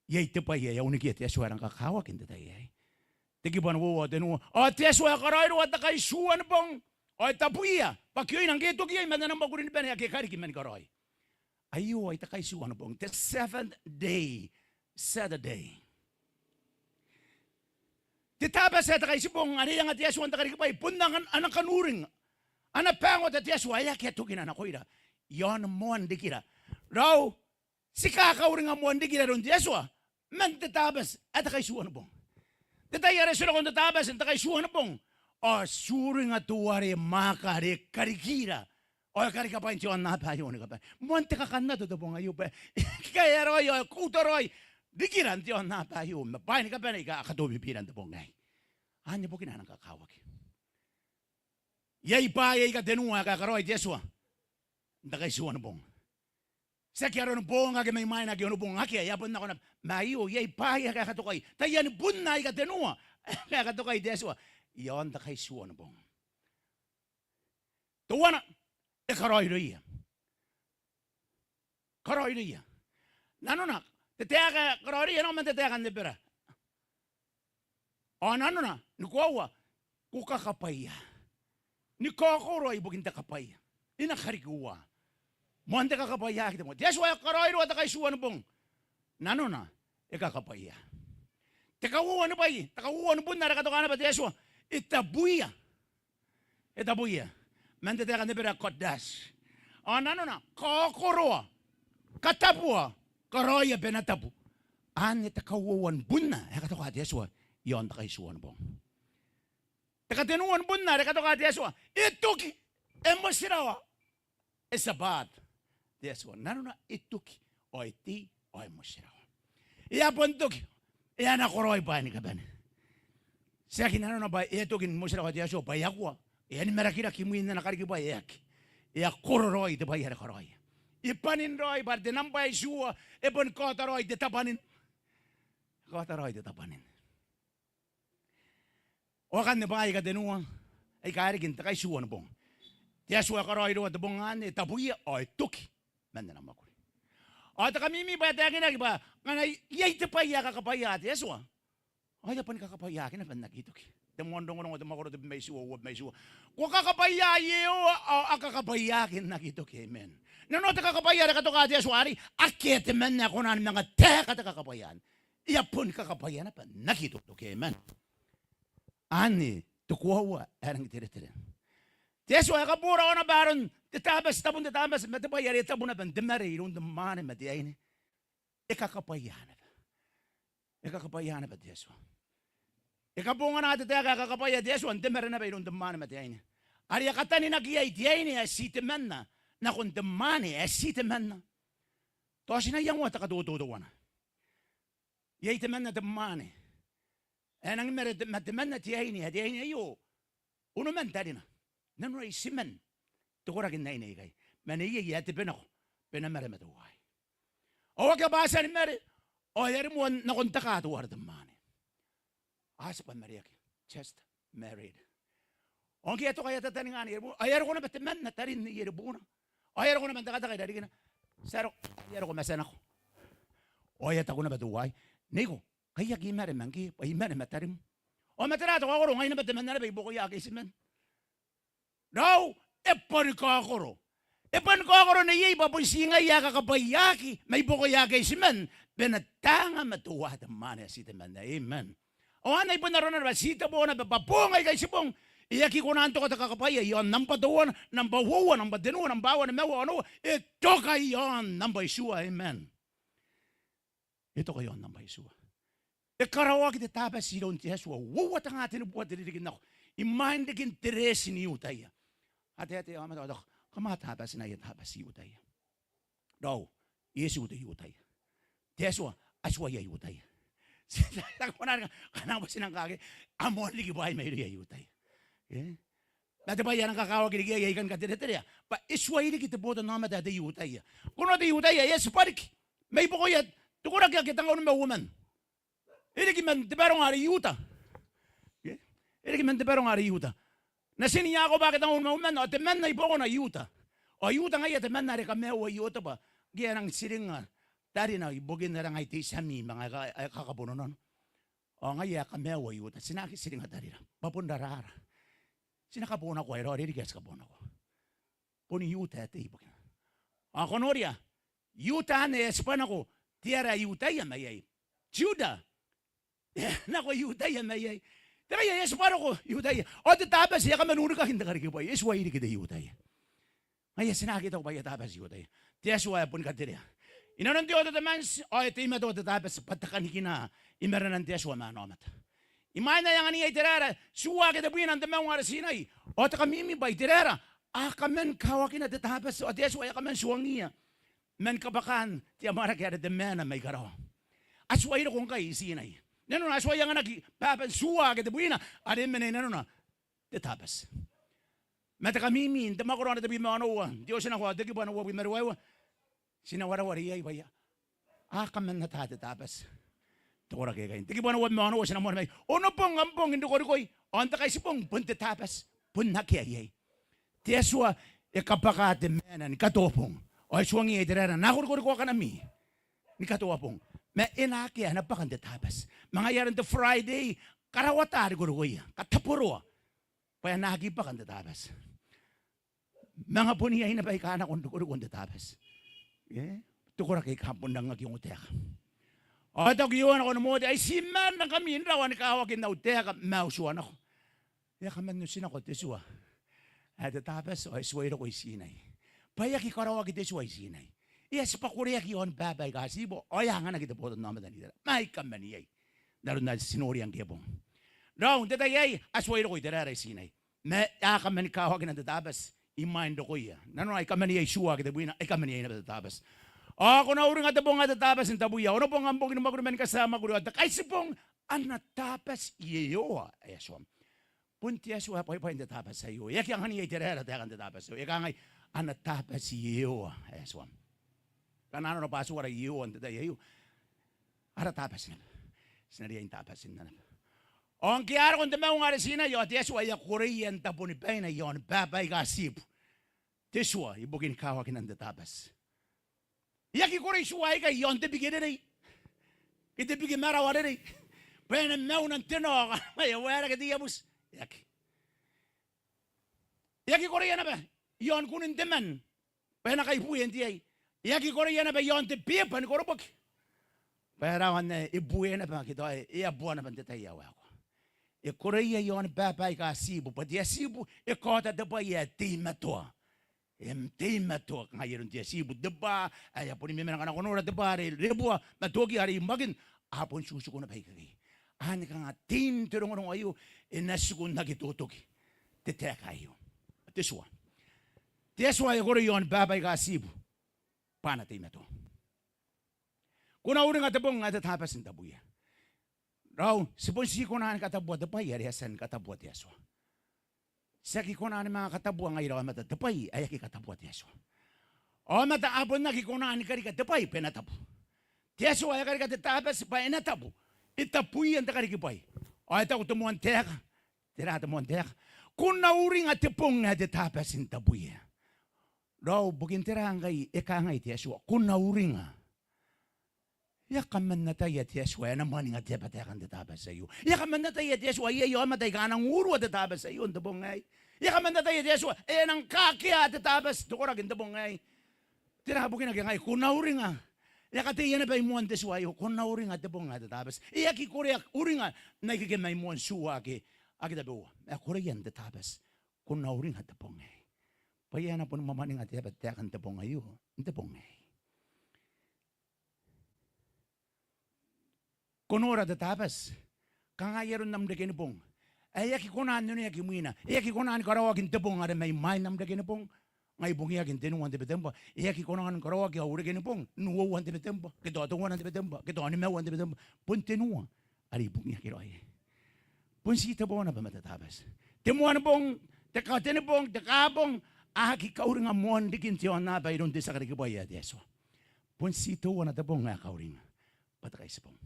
yai te pai ya uniki Yesua rang kakawa kinta tai tiki ban wo denu o teswa karairo at kay suan bong o tapuya pakyoy nang geto kiyay man nang magurin ben ya kari kimen karoy ayo ay takay suan bong the 7th day Saturday titaba sa takay sibong ani yang at yasuan takari kay pundangan anak kanuring anak pangot at yaswa ya keto kinana ko ira yon mon dikira raw si kakauring amon dikira ron yaswa man titabas at kay suan bong Tetayara sila kung tatabas, ang takay suha na pong. O suri nga tuwari makari karikira. O karikapain siya ang napayo na kapan. Monte kakan na to pong ayo pa. Kaya roy, o kuto roy. Dikiran siya ang napayo. Mapain ni kapan, ikakatubipiran to pong ngay. Anya po kinanang kakawag. Yay pa, yay ka denunga kakaroy, Yesua. Ang takay suha na pong. Sa kaya ron po nga may may nagyono po nga kaya yapon na ko na mayo yay paya kaya katukay tayan bunay ka tenua kaya katukay Yesua yon ta kay suon bong tuwana e karoy riya nano na tetea ka karoy riya no man tetea kan debera o nano na nukuwa kukakapaya ni kokoroy bugin ta kapaya ina karikuwa Monte kakapaya kita mo. Yesua karoy ro takay suwan bong. Nano na ikakapaya. Tekawuan pa yi. Tekawuan pun na kato kana ba Yesua. Itabuya. Mente teka nebera kodas. Nano na kokoro. Katapua. Karoy benatapu. Ani tekawuan pun na kato kana Yesua. Yon takay suwan bong. Tekatenuan pun na kato kana Yesua. Ituki emosirawa. Esabat. Deswa. Nanuna ituki. O iti. O musiraw. Iya puntuki. Iya nakoroi pa ni kaban. Saki nanuna ba itukin musiraw at yaso. Bayakwa. Iya ni merakira kimuin na nakarikiba yaki. Iya kororoi de bayar koroi. Ipanin roi bar de nampay suwa. Ipon kota roi de tapanin. Kota roi de tapanin. O kan ne bay ka denuang. Ay karikin takay suwa na bong. Tiaswa koroi do de bongan tapuya o tuki. Manda na makuri. O ta kami mi ba tagin na ba? Ngana yay te paya ka kapaya tiaswa. Ay pan ka kapaya kin na nakituki. Demondong ngong de makoro de may suwa may suwa. Ko kakapaya yeo akakapaya kin nakituki. Amen. Nano ta kakapaya ka to ka tiaswa ari akete men na kunan mga teka ta kakapayan. Iya pun kakapaya na pan nakituki. Amen. Ani tukuwa erang tire-tire. Tiaswa kapura ona baron tetabas matabayari tabuna ban demare irun de mane madiaini. Ikakapayana. Ikakapayana ba tiaswa. Ikabunga na te kakapaya tiaswa demare na irun de mane madiaini. Ari akatani na giai diaini asitemenna na kun de mane asitemenna. Tosina yang wata kadodo wana. Yai temenna de mane. Enang mere matemenna tiaini hadiaini ayo. Uno mentarina. Nanu ay simen. Tukura kin nay kay. Maniye yati penako. Penamere matuway. O wag ka basa ni mere. O yari mo na kontaka to war damane. Asa pa Maria just married. O kaya to kaya tataningan yero. Ayaro ko na batiman na tarin ni yero buna. Ayaro ko na mandaka kay dari kina. Saro ayaro ko masana ko. O yata ko na batuway. Nigo kaya gimare mangi. Ay mare matarim. O matara to ko ngayon na batiman na ibo ko yaki simen. No, epon ko akoro. Epon ko akoro na yay babusinga yaka kabayaki. May buko yaki simen. Benatanga matuwa damane si teman. Amen. O anay po naroon na ba? Sita po na babapungay kay sipong. Iyaki ko na anto ka takakapaya. Yon nampaduan, nampahuwa, nampadinuwa, nampawa, namewa, ano. Ito kayon, nampaisua. Amen. Ito kayon, nampaisua. Ikarawag iti tabas silon ti Yesua. Wuwat ang atin buwan dililigin ako. Imahin digin teresin ni Utaya. Ate, kamatabas na yatabas si Utaya. Daw, Yesu ito Utaya. Yesua, aswa ya Utaya. Sinakunan ka, kanang ba sinang kage, amon ligi ba ay may riya Utaya. Dati ba yan ang kakawag ligi ay ikan ka tira-tira. Pa iswa ili kita po ito naman dati Utaya. Kuno ito Utaya, yes, parik. May bukoyat, tukurag ya kitang unang woman. Iligi man, di ba rong hari Yuta? Iligi man, di ba rong hari Yuta? Nasini niya ako bakit ang umaman, o temen na ipo ko na Yuta. O Yuta nga iya, temen na rin kami o Yuta ba? Gaya ng siring nga, dari na ibugin na lang ay tisami, mga kakapununan. O nga iya kami o Yuta, sinaki siring nga dari na, papundarara. Sinakapuna ko, ero, ririgas kapuna ko. Puni Yuta, ito ibugin. O konoria, Yuta na espan ako, tiara Yuta yan mayay. Juda, nako Yuta yan mayay. Tapi ya separo ko Yudaya. O di tabas ya kamanunu ka hindi kariki pa. Yes, why kita Yudaya. Ay sinakita ko ba ya tabas Yudaya. Tiyas why pun katira. Inanon di oto tamans o ito ima do tabas patakan kina imera nan tiyas wa manomat. Imay na yang ani ay tirara. Suwa kita buin ang tamang wala sinay. O ta kamimi ba tirara. Kamen kawakin at tabas o tiyas why kamen suwangiya. Men kabakan tiya mara kaya de mena may karaw. Asway na kung kay sinay. Nano na aswa yang anak papan suwa kita buina ada menay nano na detabas. Mata kami min tema korona tabi manowa. Dios na ko dagi ba na wa merwa. Sinawara-wari ay baya. Kamen na detabas. Tora kay kain. Dagi ba na wa manowa sinamo may. Ono pong ampong hindi ko koy. Anta kay sipong pun detabas. Pun nakiyay. Tieswa ikapakate menan katopong. O suwangi iterera na ko ka nami. Ni katopong. Me inaki na pakan detabas. Mga yaran to Friday, karawatari gurugoy, katapuro. Paya nagi pakan detabas. Mga puniya na ba ikana kung gurugon detabas. Tukura kay kampon ng yung utek. O ito kiyon ako mo, ay siman ng kami, rawan kawagin na utek, mausuan ako. Ya kaman nusin ako, teswa. At detabas, o isway ko sinay. Paya kikarawagin teswa sinay. Yes, pakuriyak yon babay kasibo. O yan nga nakita po ito naman nila. May kamaniyay. Daron na sinuri ang kebong. Daw, tatayay, asway ko iterara sinay. Me akaman kawag na tatabas. Imain do ko ya. Nano ay kamani ay suwa kita buina ay kamani ay nabatabas. Ako na uring at pong atatabas ng tabuya. Ano pong ambong inumagunaman kasama ko at kaisi pong anatapas iyo. Ayaswam. Punti aswa pa yung tatabas sa iyo. Yak yang hani ay tirera tayo ang tatabas sa iyo. Yak ang anatapas iyo. Ayaswam. Kanano na paswara iyo ang tatay iyo. Aratapas na. Sinariya yung tapas na. Ang kiyara kung tamaw nga resina yo at yaswa ay Korean tapon ni Pena yon. Babay kasip. Tiswa ibugin kawakin ang tatabas. Yaki kore suai ka yon te bigene nei. Ite bigi mara wale nei. Pena mau nan teno mai wera ke dia bus. Yaki kore yana ba. Yon kunin teman. Pena kai puyen tiai. Yaki kore yana ba yon te piepan korobok. Pera wan ibu yana ba kita e abuana ban te tai yawa ko. E kore yon papa ka sibu, pa dia sibu e kota de ba ye timato. Tema to ngayon dia sibu deba ay apon mi menang anak onora deba rebua matogi hari magin apon susu ko na baikari ani ka nga tin terong ono ayo enasuko na gitutogi tetek ayo teswa ayo gore yon babay ka sibu pana tema to kuna uring atapong atatapas ng tabuya raw sipon si kunan katabuat deba yari hasan katabuat yaswa Saki kona ni mga katabuang ngayon mata tapay ay katabuat Yesu. O mata abon na kikona ni karika tapay penatabu. Yesu ay karika tatabas pa enatabu. Itapuy ang takarikipay. O ita ko tumuan teka. Tira tumuan teka. Kung nauring at tipong nga tatabas in tabuya. Raw bugin tira ngay ikangay Yesu. Kung nauring nga. Yakaman na tayo at Yesu ay naman nga tepatekan tatabas sa iyo. Yakaman na tayo at Yesu ay iyo matay ka ng uro at tatabas sa iyo. Ang tabong ngay. Yakaman na tayo at Yesu ay nang kakya at tatabas. Dukurag ang tabong ngay. Tinahabugin na ngay. Kung nauring nga. Yakati yan na ba imuan teswa iyo. Kung nauring nga tabong nga tatabas. Iyaki kuriak uring nga. Naikikimay imuan suwa ki. Akitabawa. Kuri yan tatabas. Kung nauring nga tabong ngay. Paya na po mamaning at tepatekan tabong ngayon. Ang tabong ngay. Konora tatabas, kangayaron nam deke pong. Ay yaki konan nyo yaki muina. Yaki konan karawag in tepong ada may main nam deke pong. Ngay bungi yakin tenuan te betemba. Yaki konan karawag ya ure gene pong. Nuwan te betemba. Kito atungan te betemba. Kito animewan te betemba. Pun tenuan. Ari bungi yaki roy. Pun si tepong na ba matatabas. Temuan pong, teka pong, tekabong. Aki kauring amuan dikin tiyon na ba iron te sa karikibaya Yeso. Pun si tuwan na tepong nga kauring. Patakay sa pong.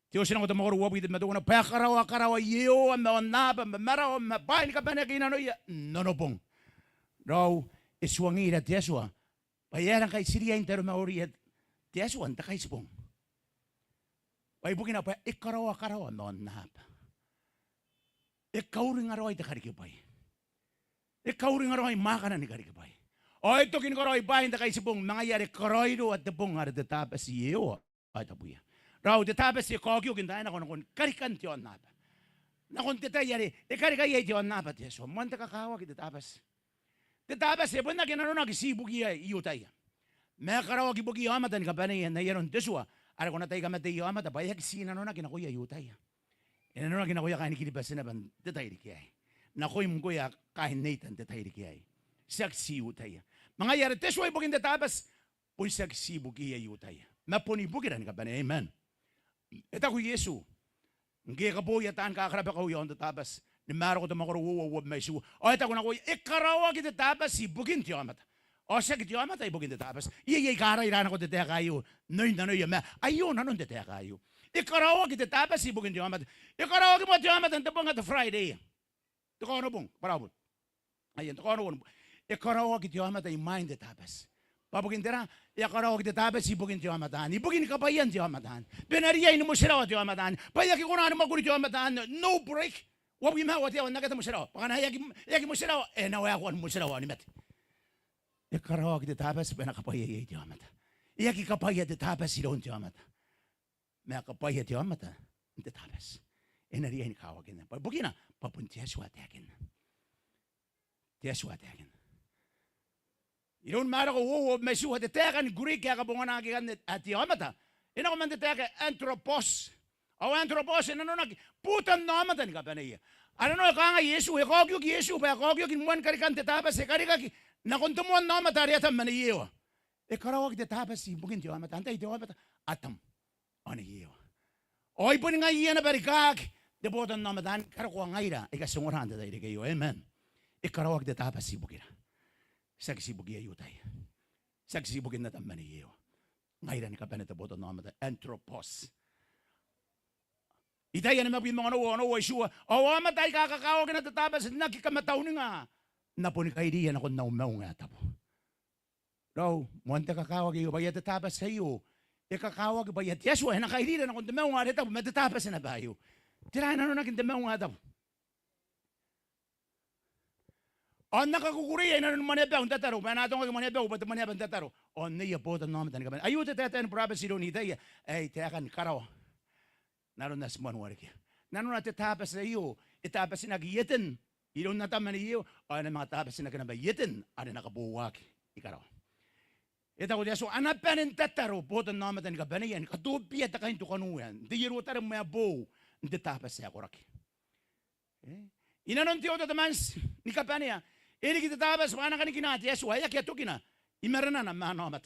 Diyos na ko tamakoro wabi dit madungan na pakarawa iyo ang mawanaba mamaraw mabain ka pa na kinano ya nonopong. Raw iswangi na tiyaswa payaran kay siriya intero maori at tiyaswa ang takay sipong. Paibukin na pa ikarawa mawanaba. Ikaw rin araw ay takarikipay. Ikaw rin araw ay makanan ni karikipay. O ito kinakaroy bahin takay sipong mga yari karoy do at tapong nga tatabas iyo ay tabuya. Raw tatabas si kogyo gindahan ako nakon karikan tiyon napa. Nakon titayari ikarikay tiyon napa tiyaso. Monta kakawag tatabas. Tatabas e bunda kinano nagisibug iyo tayo. May karawag ibugi amatan ka pa na yaron tiswa. Ara ko na tayo kamatay amata pa yak sinano na kinakuya iyo tayo. Inano na kinakuya kain kilibasin na ban tatay kiyay. Nakoy mo kuya kain Nathan tatay kiyay. Saksi iyo tayo. Mga yari tiswa ibugin tatabas. Uy saksi bugi iyo tayo. Mapunibugiran ka pa na amen. Ito ko Yesu. Ngi ka po yataan kakarap ako yon tatabas. Ni maro ko tumakoro wuwawab may su. O ito ko na ko ikarawa kita tatabas si bugin tiyo amata. O siya kitiyo amata ibugin tatabas. Iyay karay rana ko tetaya kayo. Noy na noy yama. Ayun nanon tetaya kayo. Ikarawa kita tatabas si bugin tiyo amata. Ikarawa kita tiyo amata. Ito pong at Friday. Ito ko ano pong. Parabot. Ayan. Ito ko ano pong. Ikarawa kita tiyo amata. Imayin tatabas. Pabugin tira, yakaraw kita tabe sibugin tiyo amatan. Ibugin ka pa yan tiyo amatan. Benariyay ni mo siraw tiyo amatan. Payaki ko na maguri tiyo amatan. No break. Wag yung mawat yaw nakita mo siraw. Paka na yaki mo siraw. Nawaya ko mo siraw ni met. Yakaraw kita tabe sa penakapayay tiyo amatan. Yaki kapaya ti tabe silon tiyo amatan. May kapaya tiyo amatan. Ti tabe. Enariyay ni kawagin na. Pabugin na. Papuntiya suwatakin. Tiya suwatakin. Iron mara ko wo may suha te tekan Greek ya kabungan nagikan at yamata. Ina ko man te teka anthropos. O anthropos ina no nag putan namatan ka pa niya. Ano no ka nga Yesu e kogyo Yesu pa kogyo kin muan kari kan tetapa se kari ka na kontumuan na matari atam maniyewa. E karawag tetapa si bugin tiwa mata antay tiwa mata atam ani yewa. Oy pun nga iya na barikak de botan na matan karako ngaira e kasunguran da ide kayo amen. E karawag tetapa si bugina. Saksi bugia yutay. Saksi bugin na tam maniyewa. Ngaira ni kapaneta botan na mata anthropos. Itay na mabim mga no Yeshua. Awa matay kakakawag na tatabas nakikamataw ni nga. Napuni kay diyan ako naumaw nga tabo. Raw, muanta kakawag iyo bayat tatabas sa iyo. Kakawag bayat Yeshua na kay diyan ako naumaw nga tabo matatabas na bayo. Tirahan na nakin naumaw nga tabo. On nakakukuri ay nanon maneba ang tataro. Manatong ang maneba o ba't maneba ang tataro. On niya po ang naman tanong. Ayun tatatan prophecy doon itay. Ay tiyakan karaw. Naroon na semua warik. Naroon na tetapas sa iyo, itapas na giyetin. Ilon na taman iyo, ay na mga tapas na kanabayetin, ay nakabuwak. Ikaraw. Ito ko diya, so anapanin tataro, botan naman tan kabanayan, katubi at kain to kanuyan. Di yero taram may abo, hindi tapas sa akorak. Inanon tiyo tatamans, ni kapanaya, ili kita tapas, wana ka ni kinati, yeso, ayak yato kina, imarana na manamat.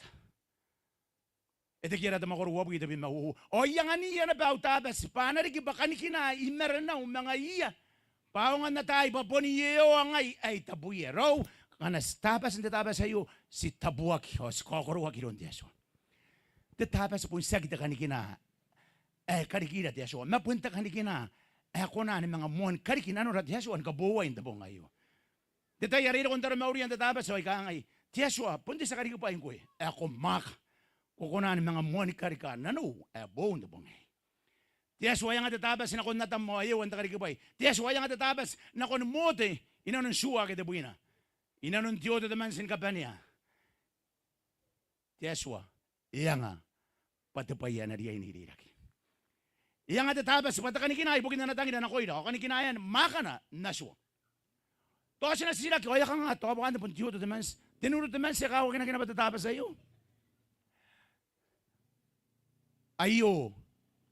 Ito kira tama ko ruwab kita bimahu. O yang ani yan na tabas. Paano rin kiba kanikina imeran na mga iya. Paungan na tayo paponiyo ang ay tabuyero. Kanas tapas ang tabas sa'yo si tabuak o si kokoruak iron diyaso. Tapas po sa kita kanikina karikira diyaso. Mapunta kanikina ako na ni mga mon karikina no diyaso ang kabuwa yung tabong ngayon. Detayarino kung tara mauri ang tapas so ikangay. Diyaso punti sa karikupain ko ako maka. Kukunan mga monikari ka, nano, buong na bungay. Tiyas waya nga tatabas, na kung natam mo, ayaw, ang takarikibay. Tiyas waya nga tatabas, na kung mote, inanon suwa kita buina. Inanon tiyoto naman sin kapanya. Tiyas wa, iya nga, patapayan na diya iniliraki. Iya nga tatabas, patakanikinay, bugin na natangin na nakoy na, kanikinayan, maka na, naswa. Toka siya nasisiraki, waya ka nga, toka baka na pun tiyoto naman, tinurot naman siya kawag na kinapatatapas sa iyo. Ayo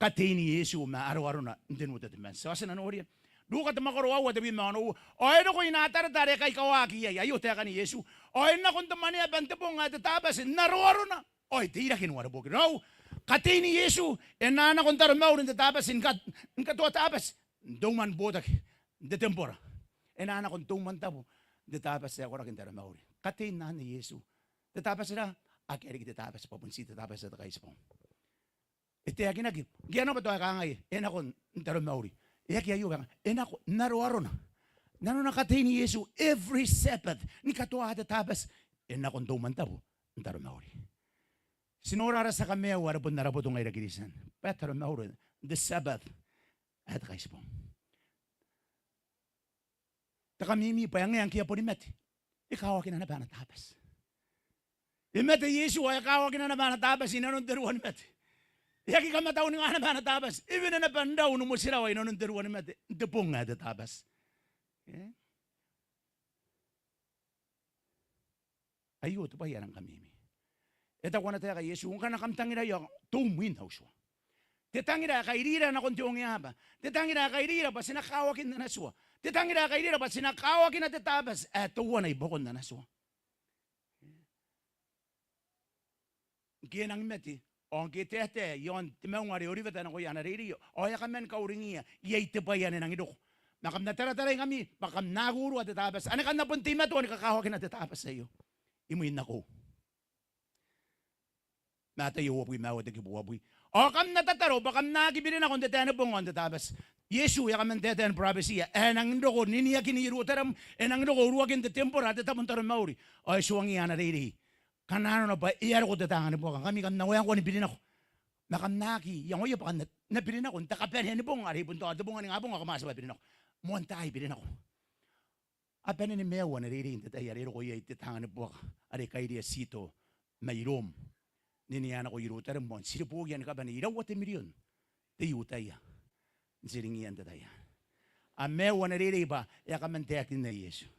kateni Yesu ma araw-araw na din mo tatiman. Sa asan ano riyan? Duka tamakoro awa tabi mano. Oy no ko inatar tare kay kawaki ay ayo ta kani Yesu. Oy na kun tamani abante po nga tatabas narwaro na. Oy tira kinwara bo. No. Kateni Yesu enana kun tar maurin tatabas in kat tabas. Duman bodak de tempora. Enana kun tuman tabo tatabas sa ko rakin tar maurin. Kateni na ni Yesu. Tatabas na akeri tatabas papunsi tatabas sa kay spong. Ito yakin lagi. Gano ba ito kakangay? Enako, ntaro mauri. Yaki ayo kang, enako, naro-aro na. Nano nakatay ni Yesu every Sabbath. Ni katuwa at tabas. Enako, ntuman tabo. Ntaro mauri. Sinurara sa kami, warapon narapot ng iragirisan. Petro mauri. The Sabbath. At kaisipong. Takamimi pa yang kaya po ni Met. Ikaw akin na ba na tabas? Imet Yesu ay ikaw akin na ba na tabas. Inanon daruan Met. Yaki ka mataw nga na ba na tabas? Even na napandaw nung musiraw ay nung daruan naman. Depong nga na tabas. Ayo, ito pa yan ang kamimi. Ito ko na tayo kay Yesu. Kung ka nakamtangin na yung tumuin na uswa. Titangin na kairira na kunti yung yaba. Titangin na kairira pa sinakawakin na naswa. Titangin na kairira pa sinakawakin na tatabas. Ito na ibukon na naswa. Kaya nang meti. On kitete yon timangwari oriveta na ko yana riri o ya kamen kauringia yeite pa yan nang idok nakam na tara kami bakam naguro at tatabas ana kan napunti mato ni kakawagin at tatabas sa iyo imuin nako matayo wapoy mawad gibuwaboy o kam natataro bakam nagibinin ako detene pongon tatabas Yesu ya kamen teten prophecy nang indoko niniya kiniru taram nang indoko ruwagin de temporada tamuntar mauri o suwangi yana riri kanano na ba iyaro ko datangan po kami kan nawayang ko ni bilin ako nakamnaki yang oyo pa na bilin ako takapen ni pong ari punto at bunga ni ngabong ako masaba bilin ako montay bilin ako apen ni mewa na ririn tatay ari ko yai datangan po ari kay dia sito mayrom niniyan ako irutar mo sirpo yan ka ba ni iraw what million tayutaya siringian tatay mewa na ririn ba ya kamantekin na Yesu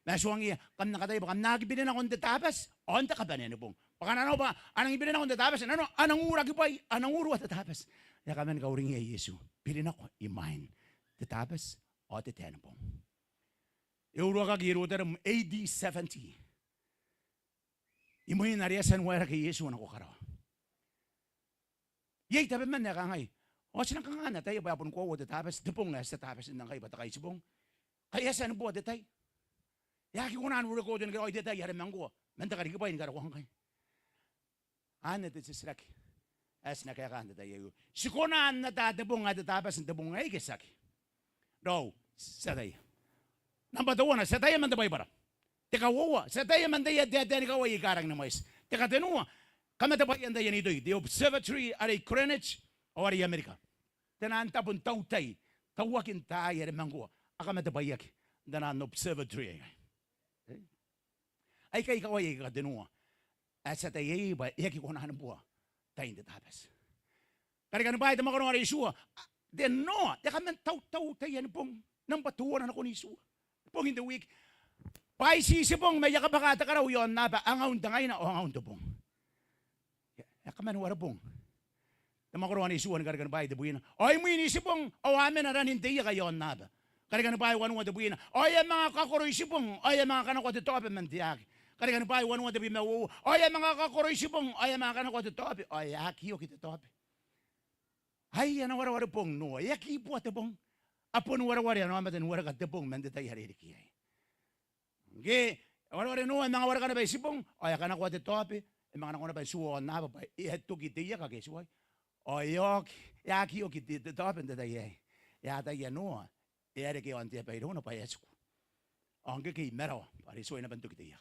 Nasuang iya, kam nakatay ba kam nagibinin akong tatabas, onta ka ba niya pong? Baka ano ba, anang ibinin akong tatabas, ano, anang urag ipay, anang uru at tatabas. Ya kaman kauring iya Yesu, bilin ako, imahin, tatabas, o te tēnā pōng. E urua ka ki rotaram AD 70. I mui na rea san waira ki Yesu na ko karawa. Yei tabe man na ka ngai. O sinang ka nga na tayo ba pun ko o te tabas. Depong na sa tabas nang kay batakay sibong. Kaya san buat te tay. Ya ki kunan uro ko din ka oi te tay yare mangko. Menta ka ri pa in ka ko hangkay. Ane te sisrak. As na kaya ka anda tayo. Sikunan na ta depong nga te tabas depong ay kisaki. No, sa tayo. Number 1, sa tayo man tabay para. Teka wawa, sa tayo man tayo ni kaway ikarang na mais. Teka tenua, kama tabay ang tayo nito, the observatory ari Greenwich o ari Amerika. Tenan tapon tautay, tawakin tayo rin mangko. Akama tabay yak, tenan observatory. Ay kay kaway ikatenua. At sa tayo ba, yaki ko na buwa, tayo hindi tapos. Kaya ka na ba, ito makarong ari Isua. Then no, teka man tautaw tayo pong nang patuwa na ako ni Isua. Pong in the week. Pai sisi pong may yakabakata ka raw yon na ba ang aun tangay na o ang aun to pong. Yakaman wala pong. Tamakuruan ni Isuan kargan bay de buina. Oy mo inisi pong awamen na ranin tiya kayon na ba. Kargan bay wanu de buina. Oy mga kakoroy sipong, oy mga kanako de tope man tiyak. Kargan bay wanu de bima wo. Oy mga kakoroy sipong, oy mga kanako de tope. Oy akiyo kit tope. Ay ana wara wara pong no. Yaki po te pong. Apon wara wara no amaten wara ka te pong man de tay hari kiyay. Ge, wala no mga wala ka na ba sipong, ay ka na ko te tope, mga na ko na ba suo na ba, iheto kiti ya ka kesuay. Oyok, ya ki o kiti te tope te dai. Ya ta ya no, ere ke on te pa iro no pa yesu. Ange ki mero, pare suo na bantu kiti ya.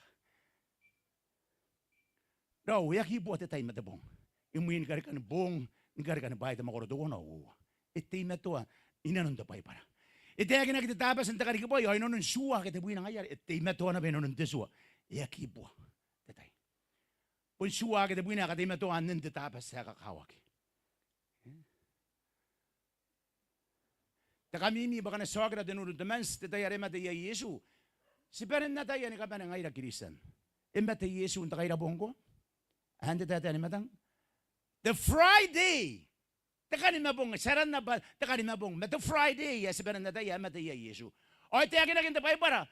No, ya ki bo te tai mata bong. Imuin ka kan bong, ngara kan ba te makoro do no. Ite meto inanon te pai para. Ite akin na kita tapas ang takari kiboy, ay nonon suwa kita buhay na ngayar, ite meto na ba nonon teswa, yaki buwa, tatay. Pun suwa kita buhay na kati meto anin te tapas sa kakawak. Takamimi baka na sogra denurun temens, tatay arema te ya Yesu. Si peren na tayo ni kapan ngayra kirisan. Imba te Yesu ang takay rabong ko, ande tatay ni matang. The Friday, Takani mabong saran na ba takani mabong meto Friday ya sebenarnya nata ya mata ya Yesu. O ite akin akin tapay para.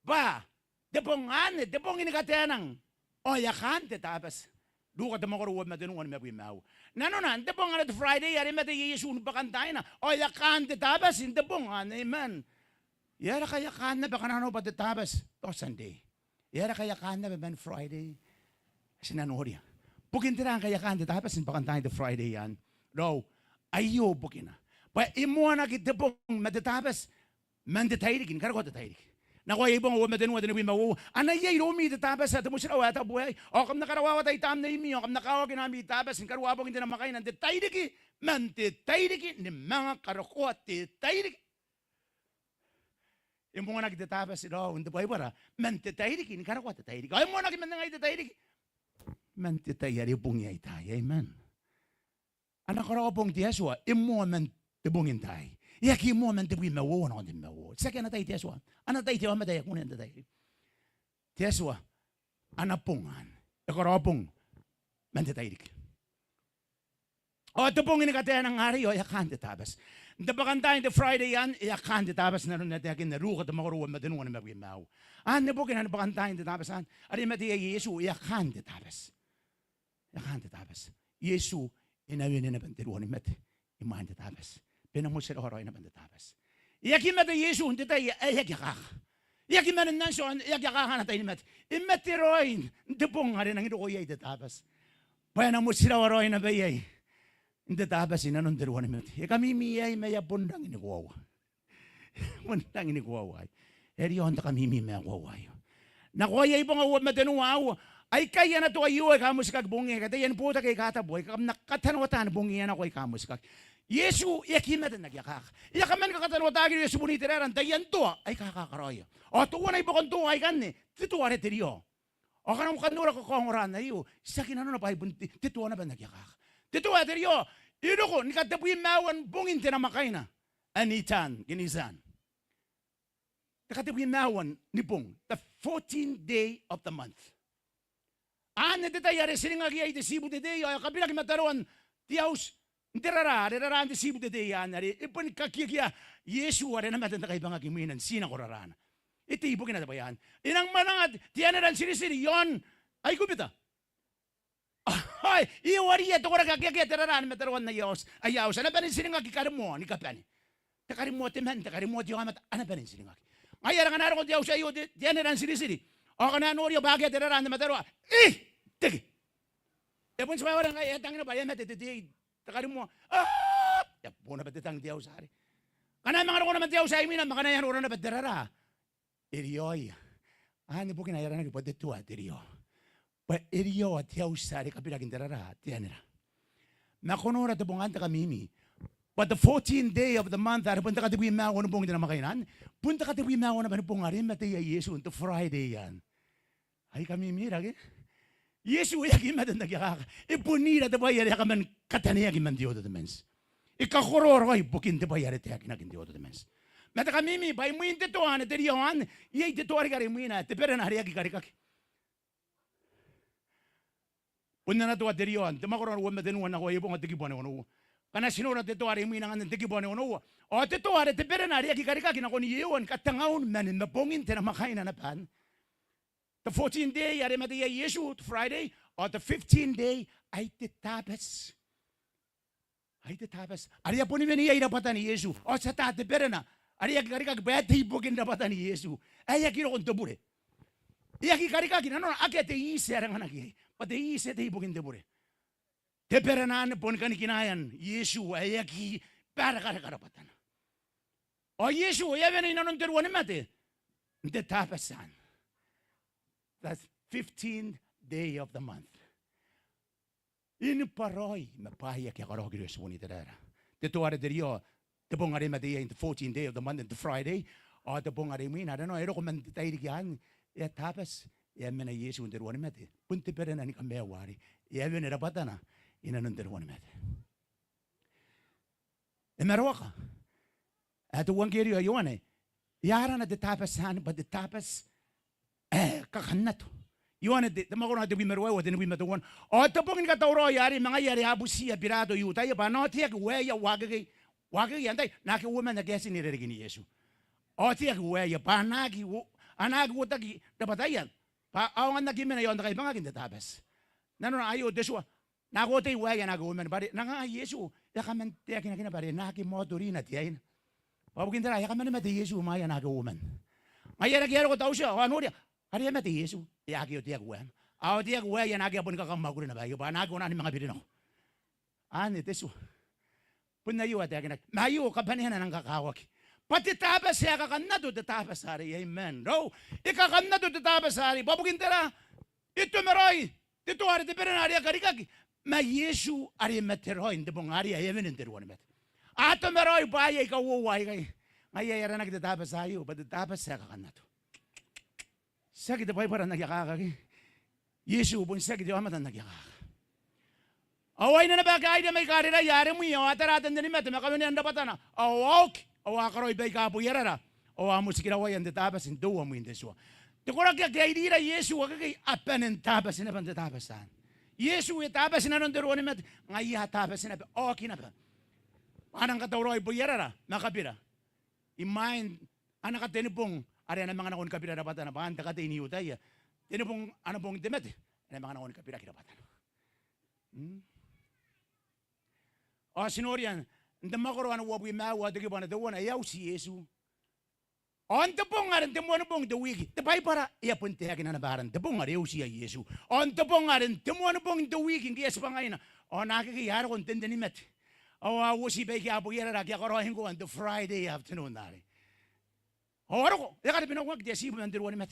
Ba, depong ini katenang. O ya kan te tapas. Duka te makoro wad mata nungan mabu mau. Nanonan depong ane Friday ya mata ya Yesu bakantay na. O ya kan te tapas in depong amen. Yara kaya kan na baka nano pa te tapas to Sunday. Yara kaya kan na ba Friday. Sinanoria. Bukin tirang kaya kan te tapas in bakantay te Friday yan. No, ayo bukina. Pa imo na kitepong matatabas, mandetairik, karo ko tatairik. Nako ibong wa madenu wa mawu. Anay yay romi tatabas at mo sila wa ta buhay. O kam nakarawa tay tam na imi, o kam nakawa ginami tabas, karo abong hindi na makain ng detairik, mandetairik ni mga karoko at detairik. Imo na kitatabas ilo, hindi buhay para, mandetairik, karo ko tatairik. Ay mo na kimandangay detairik. Mandetairik bungyay tayo, amen. Anak ko pong tiyaswa, imo man tibungin tayo. Yaki mo man tibungin mawo na kung mawo. Saka na tayo tiyaswa. Anak tayo tiyaswa mataya kunin tayo. Tiyaswa, anak pongan. Ako pong man tayo dik. O tibungin ni kataya ng hari, o yakan tabas. Dapakan tayo the Friday yan, yakan tabas na rin natin akin na rukat na makuruwan matinuan na mabigin mawo. Nabukin na napakan tayo tabasan. Ari mataya Yesu, yakan tabas. Yakan tabas. Yesu, inawin na bantiruan ni Mete, imahan te tabas. Pinamul sila horoy na bantatabas. Yaki Mete Yesu, hindi tayo, yakak. Yaki Mete Nanso, yakakahan na tayo ni Mete. Imete roy, hindi pong nga rin ang inukoyay te tabas. Pinamul sila horoy na bayay. Hindi tabas, inanon tiruan ni Mete. Kami miyay, may abundang inikuwawa. Bundang inikuwawa. Eriyon ta kami miyay kuwawa. Nakuwayay po nga uwad matinuwawa. Ay kaya na to ayo ay kamus kag bungi kata yan po ta kay kataboy kam nakatanwatan bungi yan ako ay kamus kag Yesu yakimet nagyakak yakamen ka katanwata gi Yesu buni tiraran dayan to ay kakakaroy o tuwa na ibokon to ay kanne tituwa re teriyo o kanang kanura ko kongoran na iyo sa kinano na pay bunti tituwa na ba nagyakak tituwa teriyo ino ko ni kataboy mawan bungin tinamakaina anitan ginizan kataboy mawan ni bung the 14th day of the month. Ano detay yari siling agi ay desibu de day ay kabila ki mataruan tiyaus Ndirara ang disibu de yan, ari, ipon kakikiya, Yesu, ari naman ang kaibang agiminan, sina ko rarana. Iti ibukin na ba yan? Inang manangat, tiyanan sinisiri, yon, ay kumita. Ay, iwari ito ko nagkakikita rarana, mataruan na Diyos, ayaw, sana pa rin siningag, ikarimo, ni kapani. Takarimo timan, takarimo tiyo kamat, ano pa rin siningag. Ngayon, ang naroon ko Diyos sa iyo, tiyanan sinisiri. O kanano riyo, bagay rarana, mataruan, tigi. Epon sa mga orang, tangin na ba, yan, matititid. Takarimo, yapo na batitang Diyos sa hari. Kanay mga ko naman Diyos sa imin, makanayan oran na batirara. Iriyoy. Ni po kinayara na kipo dito at iriyo. Pa iriyo at Diyos sa hari kapilagin tarara. Tiyanira. Nakunura ito pong anta kamimi. But the 14th day of the month, punta ka tibuin mga pong ito na makainan. Punta ka tibuin mga na pong harin, mataya Yesu, ito Friday yan. Ay kamimi, lagi. Yesu yagi madan nagyakaka. Ipunira da bayari kaman kataniya giman Diyo da mens. Ikakororo ay bukin da bayari te yagi nagin Diyo da mens. Mata kamimi bay muin dito an te diyan, yey dito ari kari muina te pera na hari yagi kari kaki. Punna na to at diyan, te makororo wa maden wana ko ibong at gibone wono. Kana sinora dito ari muina ngan te gibone wono. O dito ari te pera na hari yagi kari kaki na ko ni yewan katangaon manin mapongin te na makain na pan. The 14th day, yari mati Yesu, Friday, or the 15th day, ay titapas. Ay titapas. Ari po ni meni ay napatan ni Yesu. O sa tate pera na. Ari kari kag beti bugin napatan ni Yesu. Ay kiro kon tobure. Iya kari kag na no ake te ise arang anagi. Pati ise te bugin tobure. Te pera na pon kan kinayan Yesu ay ki para karapatan. O Yesu ay ben inanon teruan mate. Te tapasan. That's 15th day of the month. In paroy, mapahaya kaya karo kiro sa bonita dara. Dito ara diriyo, tepong ari madiya in the 14th day of the month, and the Friday, o tepong ari mo I don't know, ero kuman tayo diyan, ya tapas, ya mena Yesu under one mete. Punti pera na ni kamewari, ya mena rapata na, ina under one mete. E merawaka. Ato wang kiriyo ayuan yara na de tapas han, but the tapas, kakanato. Iwan de tamago na de bimerwa de bimatuan. O tapongin ka tawro yari mga yari abusia pirado yuta ya bano tiyak we ya wagage yantay naki woman na gesi ni regini Yesu. O tiyak we ya panagi anagi wotagi dabatayan. Pa awan na gimen yon kay mga kindatabas. Nano na ayo deswa. Nagote we ya nagi woman bari nanga Yesu ya kaman tiyak na bari naki motorina tiyain. Pabugin dara ya kaman mati Yesu maya nagi woman. Mayara kero ko tawsya ano dia. Hari mati Yesu, ya kyo tiyak uwan. Aw tiyak uwan yan agi apon kakamaguri na ba? Yung panago na ni mga birino. Ani tesu. Pun na yuwa tiyak na. Mayu kapanihan na ng kakawak. Pati tapas siya kakanado de tapas hari. Amen. No. Ikakanado de tapas hari. Babugin tera. Ito meroy. Ito hari te pera hari karikaki. Ma Yesu hari meteroy. Hindi pong hari ayamin interuan met. Ato meroy baya ikaw uway kay. Ngayayara na kita tapas hayo. Pati tapas siya kakanado. Sakit na parang nagyakaka. Yesu pun sakit yung amatan nagyakaka. Away na nabagay na may karira, yari mo yun, ataratan din naman, makawin na napatan na. Awak, awakaroy bay kapo yarara. Awa mo sikirawayan de tabas, hinduwa mo yung deswa. Tukurag kaya dira Yesu, wakagay apan ng tabas, sinapan de tabasan. Yesu, tabas na nung deruan naman, ngaya tabas, sinapan, okay na ba? Anang katawroy po yarara, nakapira. Imain, anak katinipong, ari na mga nakon kapira rapatan na bahan takate iniutay. Tino pong ano pong demet. Na mga nakon kapira kirapatan. O sinorian, ndama ko ano wabi mawa de gibana de wona yaw si Yesu. On the pong arin temo no pong de wiki. De pai para iya punte akin na baran. De pong ari si Yesu. On the pong arin temo no pong de wiki ngi es pangaina. O nakikiyaro kon tende ni met. O wusi be kya buyera ra kya koro hingo on the Friday afternoon nari. Oro ko, ya kada pinawag dia sibu nandir wani met.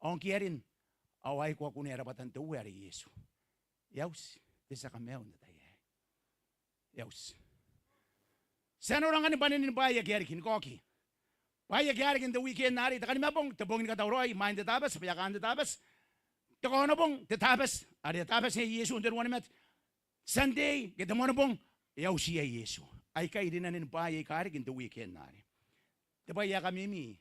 On kierin, away ko kunera batan to wari Yesu. Yaus, desa kameo na tayo. Yaus. Sano orang ni banin ni baya kiarikin koki. Baya kiarikin the weekend nari, takani mabong tabongin ka tawroy, mind the tabas, payakan the tabas. Takono bong the tabas, ari tabas ni Yesu nandir wani met. Sunday, kita mo na bong yaus siya Yesu. Ay kay din na ni baya kiarikin the weekend nari. Tabaya kami mi.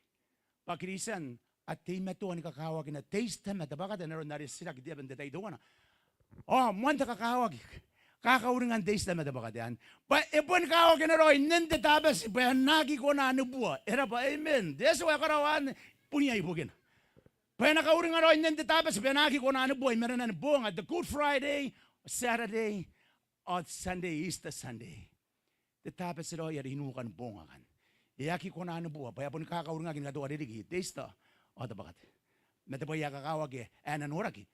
Pakrisan at timeto ang kakawag na taste na tabaka na naroon nari sila kiti ban detay doon. Oh, muan ta kakawag. kakauringan days na madabakadian. Ba ipon kawa kinaro nende tabas ba nagi ko na nubuwa. Era ba amen. Deso wa karawan punya ibugin. Ba nakauringan ro nende tabas ba nagi ko na nubuwa meron na nubuwa at the Good Friday, Saturday, or Sunday, Easter Sunday. The tabas ro ya rinukan bunga kan. Iyaki ko na nubuwa ba ipon kakauringan kinado adigi days ta o dabakat. Metaboya kakawagi ananuraki.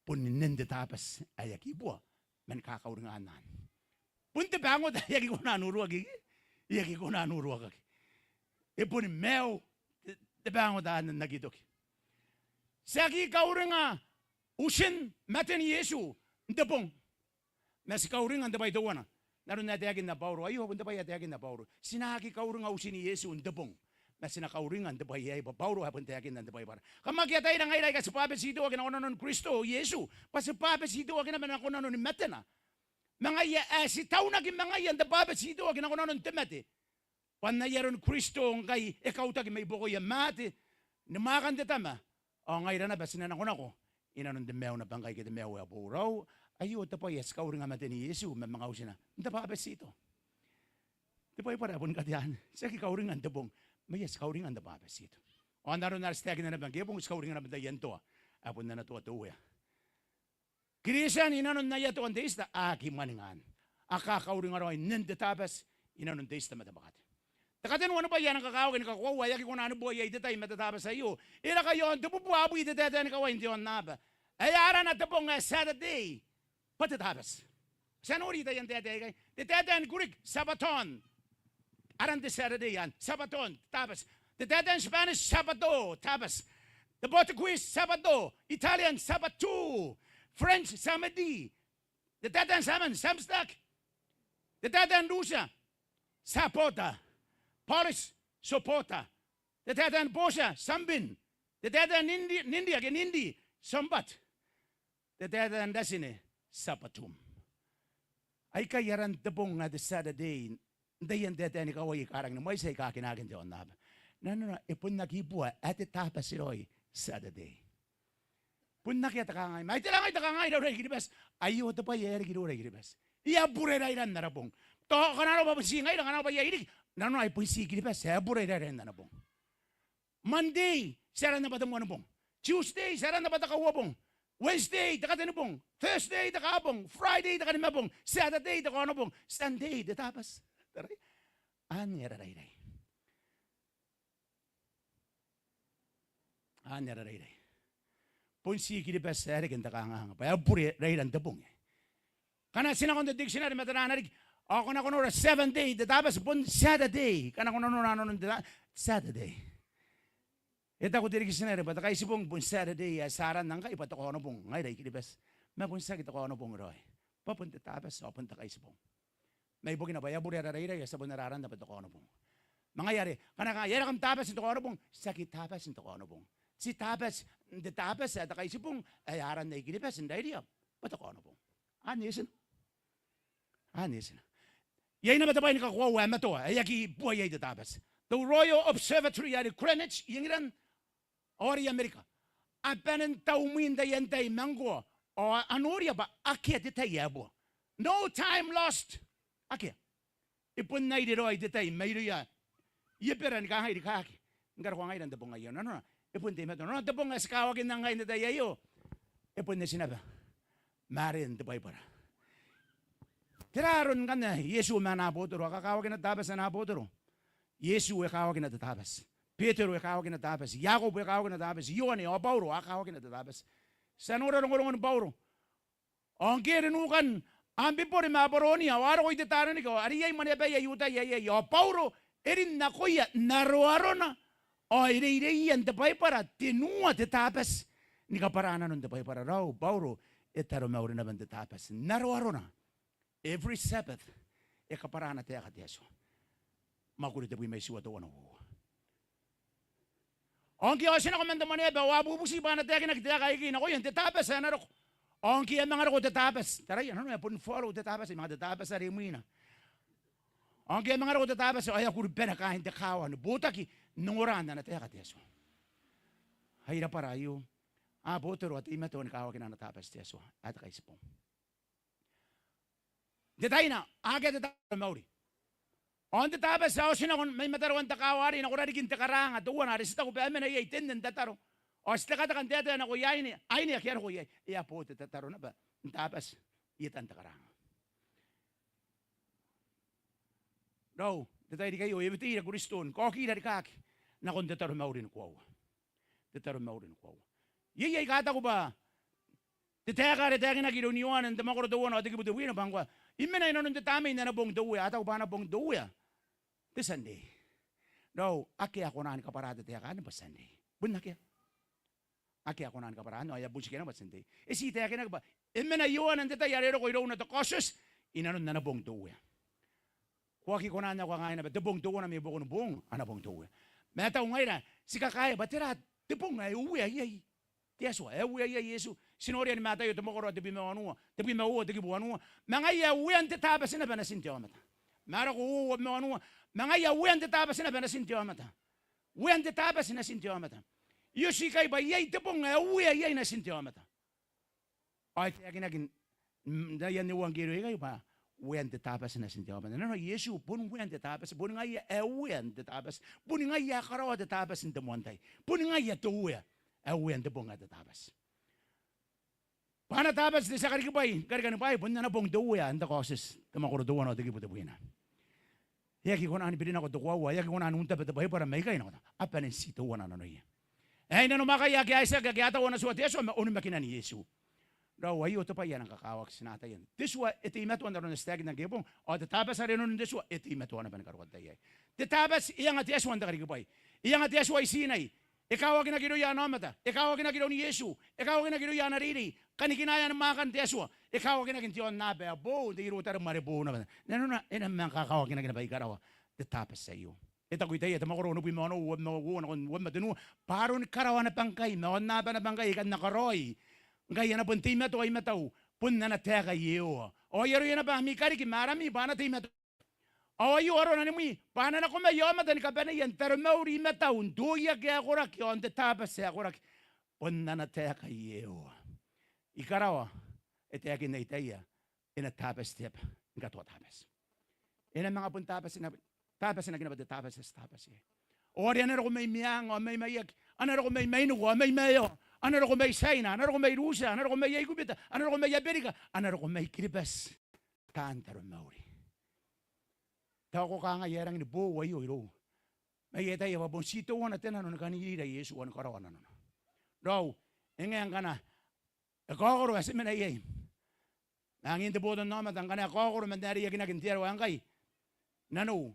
Pun nende tabas ayaki buwa. Men kakauringan nan. Punte bango da yaki ko na nuruwa gi. Yaki ko na nuruwa gi. Ipun meo de bango da nagidoki. Saki kauringa usin maten Yesu ndepong. Mas kauringa ndepay dawana. Naron na tayagin na Paulo. Ayo punte pa tayagin na Paulo. Sinaki kauringa usin Yesu ndepong. Mas sinakauringa ndepay ay Paulo hapon tayagin na ndepay para. Kamagyatay na ngay ka sa papes ito agin ako nanon Kristo Yesu. Pas papes ito agin naman ako nanon matena. Mga si tao naging mga yan da papes ito agin ako nanon temete. Panayaron Kristo kay ikaw tagi may buko yan mati. Namakan de tama. O ngayon na ba sinanan ko na ko. Inanon de meo na bangkay kita meo ya buraw. Ayo tapo yes kauringa maten ni Yesu may mga usin na. Da papes ito. Dipoy para pun katiyan. Sa kauringan debong. May kauringan da papes ito. O naroon na stagin na bangkay pong kauringan na yan to. Apon na natuwa to ya. Kristian inanon na yato ang deista aki maningan. Akakauringan ro ay nende tapes inanon deista matabakat. Takatin mo ano ba yan ang kakawin kakuha yaki ko na ano buhay ay detay matatapos sa iyo. Ira kayo ang tupupuabu iteteten kawa hindi on naba. Ay ara na tapong Saturday patatapos. Saan uri tayo yan tetay kay? Teteten kurik Sabaton. Aran de Saturday yan Sabaton tapos. Teteten Spanish Sabato tapos. The Portuguese Sabato. Italian Sabato. French Samedi. The Tatan Saman Samstak. The Tatan Russia Sapota. Polish Sopota. The Tatan Bosha Sambin. The Tatan India again Indi Sambat. The Tatan Dasine Sapatum. Ay kayaran tabong nga the Saturday. Dayan Tatan ikaw ay karang na may say kakinagin diyon na. No. Ipon naghibuwa at itapas siroy Saturday. Pun nakita ka ngay, may tilang ay takangay daw rin giribas. Ayo to pa yeri gido rin giribas. Iya bure rin na rabong. To kanaro ba singay na kanaro pa yeri. Nano ay puisi giribas, ya bure rin na rabong. Monday, saran na batang wanabong. Tuesday, saran na batang kawabong. Wednesday, takatinabong. Thursday, takabong. Friday, takanimabong. Saturday, takanabong. Sunday, datapas. Taray. Anyara ray. Anyara ray. Punsi kiri bes ere kenta kanga pa ya puri reiran tepung. Kana sina kon the dictionary matana rik ako na kono 7 day the tabas pun Saturday kana kono no Saturday. Eta ko diri kisinere pata kai sipong pun Saturday ya saran nang kai pata kono pung ngai dai kiri bes. Ma pun sa kita kono pung roy. Pa pun te tabas o pun ta kai sipong. May bugina ba ya buri reiran ya sabon nararan da pata kono pung. Mga yari kana ka yara kam tabas ito kono pung sakit tabas ito kono pung. Si tapas, the tapas at the kaisipong ay aran na ikinipas and idea. But ako ano pong? Anisin. Yay na matabay ni kakuha mato ay yaki buhay ay the tapas. The Royal Observatory at Greenwich, yung iran, ori Amerika. Apanan taumin da yantay manggo o anoria ba akia detay yabo. No time lost. Akia. Ipun na idiroy detay mayroy ya. Yiperan kahay di kaki. Ngar ko ngayon da pong ngayon. Ano? Ipun di mato. No, tapong nga sakawagin na ngayon na dayayo. Ipun na sinaba. Marin, tapay para. Tiraron ka na, Yesu manapotoro. Kakawagin na tabas na napotoro. Yesu kakawagin na tabas. Peter kakawagin na tabas. Jacob kakawagin na tabas. Yone, o Paulo, kakawagin na tabas. Sanura ng kulungan ng Paulo. Ang kirinukan, ang bipori maparoni, awaro ko itataran ikaw. Ariyay manebay, ayuta, yayay. O Paulo, erin na kuya, naruaro na. O ire-ireyan tapay para tinua te tapas ni kaparanan nun tapay para raw Paulo etaro mauri naman te tapas naro na every Sabbath e kaparana te akateso makuri te may suwa to ano onki o sina komenda maneba wabubusi ba na te kinakita kay kina ko yan te tapas naro onki ang mga ro te tapas taray ano na pun follow te tapas mga te tapas sa rimina onki ang mga ro te tapas ay akuri pena kain te kawan butaki nunguranda na tayo kateso. Hayra parayo. Botero at imato na kawagin na natapas teso. At kaisipong. Detay na, aga detay mauri. On the tabas sa osina kon may matarawan ta kawari na kurari kin takaranga tuwa na resita ko pa men ay tenden tataro. O sta kata kan tete na ko yaini ay ni akyar ko yai. Ya po tataro na ba. Tabas itan takaranga. No, detay di kayo ibiti na kuriston. Koki dari kaki. Na kon tataro mauri no ko. Tataro mauri no ko. Yai kata ko ba. Teteka na gidoniwan and the makro do one or the gibu the winner bangwa. Imena no the tami na bong do ata bana bong do ya. This Sunday. No, aki ako na ka parada te ka ba Sunday. Bun kya. Aki ako na ka parada no ya busi na ba Sunday. Isi te ka na ba. Imena yuan and the tayarero ko iro na to cautious inanon na bong do ya. Kuaki ko na ko ngayon ba the bong do na may bong bong ana bong do ya. Meta ngayon si kakaya batera te bong ay uwi ay. Tiaso uwi ay Yesu. Sinori ni mata yo tomokoro te bime wanua te bime wo te kibu wanua manga ya wente taba sina bana sintio mata mara ko me wanua manga ya wente taba sina bana sintio mata wente taba sina sintio mata yo shikai ba yai te ponga uwe yai na sintio mata ai te akina kin da ya ni wangiro igai ba wente taba sina sintio mata no Yesu pun wente taba se pun ngai ya wente taba pun ngai ya karawa te taba sin te montai pun ngai ya to uwe wente ponga te taba. Pana tabas di sa karikibay, karikanibay, punta na pong duwa, anda koses, tamakuro duwa na tigipo tabuhin na. Yaki ko na anipilin ako duwa, yaki ko na anunta pa tabahay para may kayo na. Apa na si tuwa na nanoy. Eh, nanumaka yaki ay sa gagyata wana suwa tiyaso, maunang makina ni Yesu. Daw, ayo to pa yan ang kakawak sinata yan. Tiswa, iti imetuan na rin na stag ng gipong, o tatabas na rin nun tiswa, iti imetuan na pa nagkaroon tayo. Tatabas, iyang at Yesu ang karikibay. Iyang at Yesu ay sinay. Ikaw ang ginagiro yan amata. Ikaw ang ginagiro ni Yesu. Ikaw ang ginagiro yan nariri. Kanikinaya ng mga kanteswa. Ikaw ang ginagintiyon na ba? Bo, di irutar maribo na. Nano na, ina mga kakawag ginaginabay karawa. Tatapas sa iyo. Ita ko itay, ita makuro, nubi mo, wad madunu. Paro ni karawa na pangkay. Mawan na ba na pangkay, ikan na karoy. Gaya na punti meto ay mataw. Pun na nateka iyo. O yaro yan na ba, mikari kimarami, ba na ti meto. O ayo aro na nimi, paano na kumayo matan ka ba na yan, pero mauri mataon, duya kaya kurak yon, tapas siya kurak, punna na teka iyo. Ikarawa, ito yakin na itaya, inatapas tip, nga to tapas. Ina mga pun tapas na ginabat tapas sa tapas eh. O riyan na rin kung may miyang, o may mayak, ano rin kung may mainuko, o may mayo, ano rin kung may China, ano rin kung may Rusya, ano rin kung may Igubita, ano rin kung may Amerika, ano rin kung may Kiribas, tanta rin mauri. Tao ko ka nga yerang ni bo wayo iro. May yeta ya babon sito wana tena no kanira Yesu wan karawana no. Daw engen kana. Akogoro ase mena yey. Nangin de bodon no matan kana akogoro men dari yakina kintier wan kai. Nano.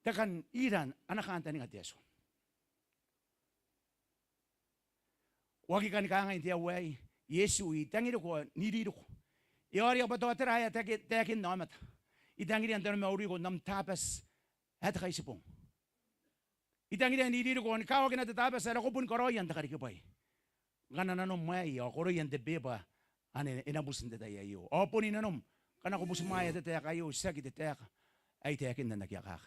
Takan Iran anakanta ni Yesu. Wagi kan ka nga intia way Yesu itangiro ko nidiro ko. Iori abato atera ya takin no mata. Itangirian tayo mauri ko nam tapas at kaisipong. Itangirian dito ko kawag na tapas sa ko pun koroyan ta karikipay. Ngana nanom may o koroyan de beba ane inabusin ta tayo. O pun inanom kana ko busmaya ta tayo kayo sakit ta ay tayakin na nagyakak.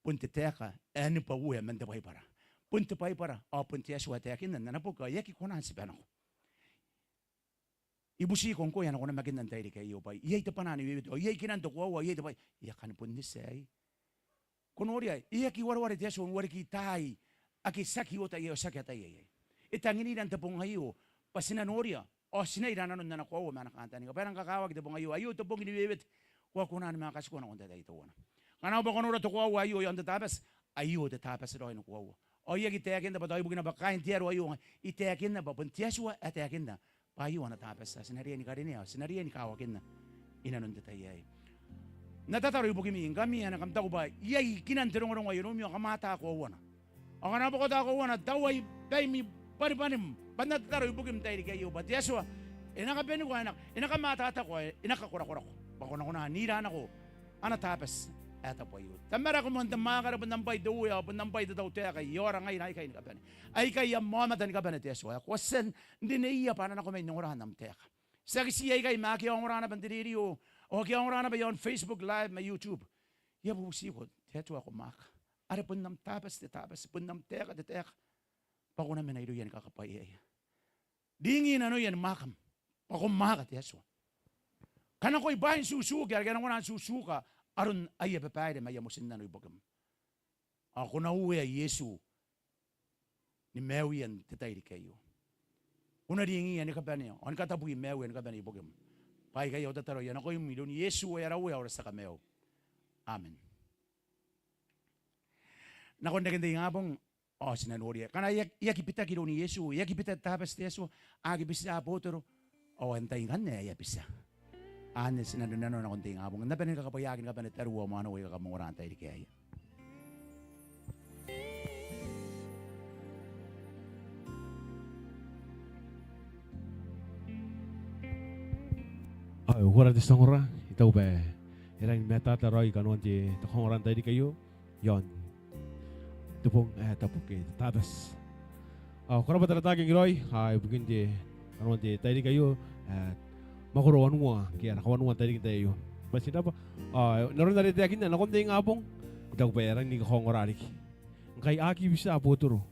Pun ta teka ano pa uya man ta para. Pun ta para o pun ta swa tayakin na napuka yaki ko na sipan ako. Ibusi kong ko yan ako na magandang tayo kayo pa. Iyay ta panani wibit. O iyay kinanto ko. Iyay ta pa. Iyakan po nisay. Kunori ay. Iyay ki warwari tiyaso. Wari ki tay. Aki saki o tayo. Saki tayo. Itangin ilan ta pong hayo. Pasinanoria. O sinairan na nun na nakuha. Manakanta niyo. Pero ang kakawag ta pong hayo. Ayo ta pong iniwibit. Huwag ko na mga kasiko na kung tayo ito. Kanaw ba kunura ta kuha. Ayo yung tatabas. Ayo ta tapas ito ay nakuha. O iyay itayakin na ba tayo. Bugin na ba kain tiyaro ayo. Itayakin na ba. Puntiyaso atayakin na. Payo na tapas sa sinariyan ni Karine, sinariyan ni kawakin na inanon detayay. Natataro yung bukiming kami na kamta ko ba, iyay kinantirong rong ayon yung kamata ko wana. Ang kanapa ko ta ko wana, daway bay mi paripanim, panatataro yung bukim tayo kayo ba, tiyaswa, inakapin ko anak, inakamata ko, inakakura-kura ko. Bako na ko na, nira na ko, anatapas, eto po yun. Tamara ko mo, tamakara po ng bay duwa, po ng bay daw tayo kay yora ngayon, ay kayo nikapin. Ay kaya mamatan ka ba na tiyaswa, kwasan, hindi na iya, paano na ko may nungurahan ng teka. Sa kisiyay kay maki ang urana bandiriyo, o kaya ang urana ba yon Facebook Live, may YouTube. Yabu sikot, tiyaswa ko mak. Are po ng tapas, po ng teka, Pako namin na ilo yan kakapay. Dingin ano yan makam. Pako maka tiyaswa. Kana ko'y bahin susu, kaya kaya nang susuka, aron ay papayde maya mo sinna no ibagam. Ako na uwi ay Yesu, ni mewian titay di kayo. Una ringi yan ni kabani, on katabuhi mewian kabani ibagam. Pai kayo tataro yan, ako yung milon, Yesu ay arawi oras sa kameo. Amen. Nakon na ganda yung abong, sinanuri. Kana yakipita kilo ni Yesu, yakipita tapas ni Yesu, agibisa apotero, antayin kan na yapisa. Sinanunano na konting abong. Ang napanin kakapayagin ka pa na taruwa mo, ano, kakamura tayo di kaya. Ora di sangora, itaw ba? Irang meta taroy kanon di takongoran tayo di kayo, yon. Tupong tapok tabas. Kung ba talataging Roy, bugin di kanon di tayo di kayo, makuruan mo, kaya nakawan mo tayo di kayo. Basta na ba? Naroon na rin tayo na nakonting abong, itaw ba irang ni kakongoranik. Ang kay aki bisa apoturo.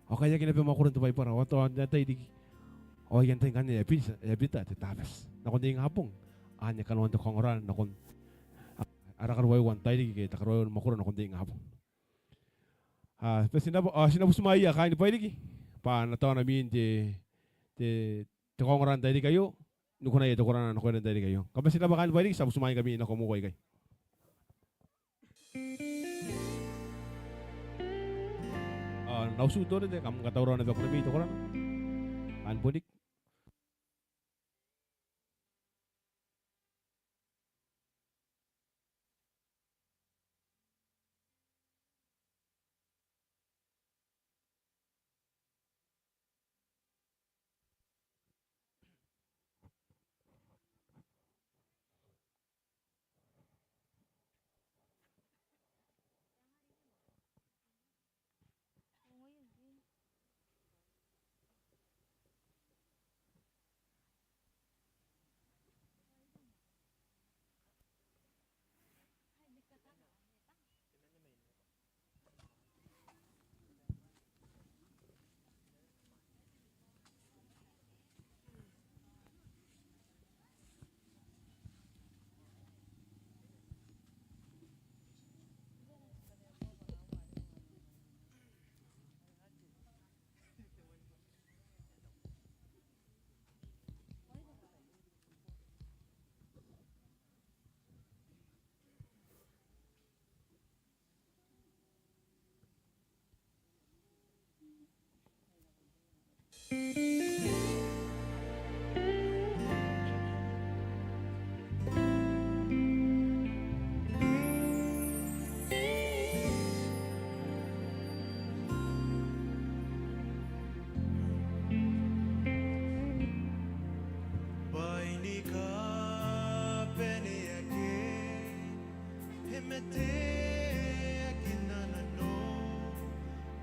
Kaya kinapin makuruan to ba para wato na tayo di. Yan tayo kanina, pita, tabas. Nakonting abong. Anya kanuan to kongoran nakon arakarway wan tayo di kita karway makuran nakon ting abong. Sinabu sumaya kain pa di pa nataw namin ti kongoran tayo di kayo nuko na ito koran na tayo di kayo. Kapag sinabu kain pa di sabu sumaya kami na kumukoy kay. Nausuto rin kam katawran na ba ko na ito koran. Kan punik.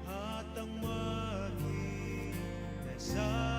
Hatang maging nasa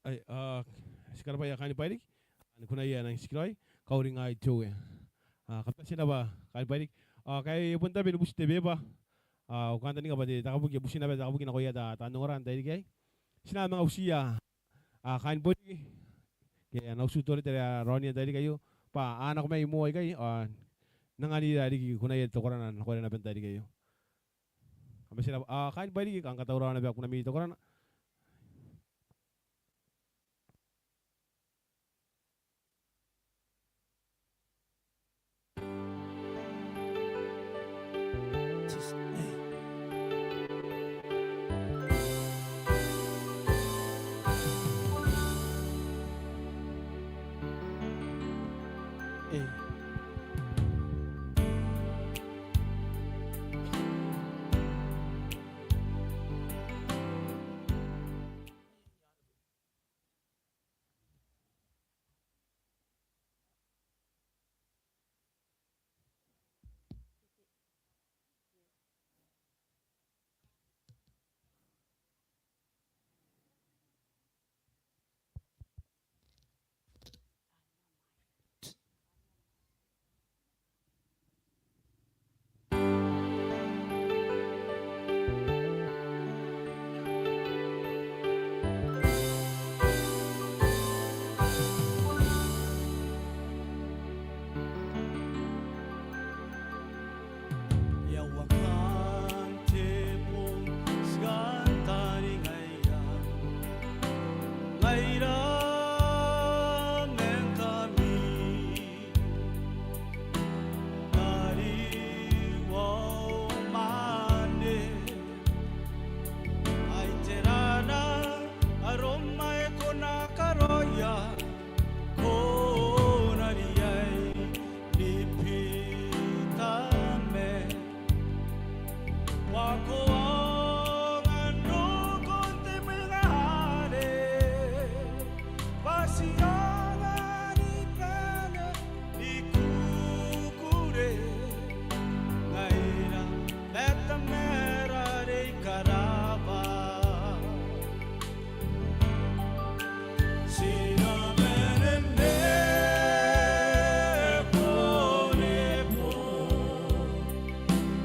Ay, sekarang pa ya kain pairik. Kuna iya nang sikroy. Kauring ay chowe. Kapta sila ba kain pairik. Kay punta binubus tebe ba. Ukanta ni ka ba di takabugi busin na ba takabugi na kuya da tanong oran dahil kay. Sina mga usiya. Kain pairik. Kaya nausutori tara Ronnie dahil kayo. Pa anak may imuay kay. Nangani dahil kuna iya tokoran na kuya na benta dahil kayo. Kami sila kain pairik ang katawran na ba kuna mi tokoran.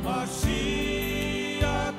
Pasia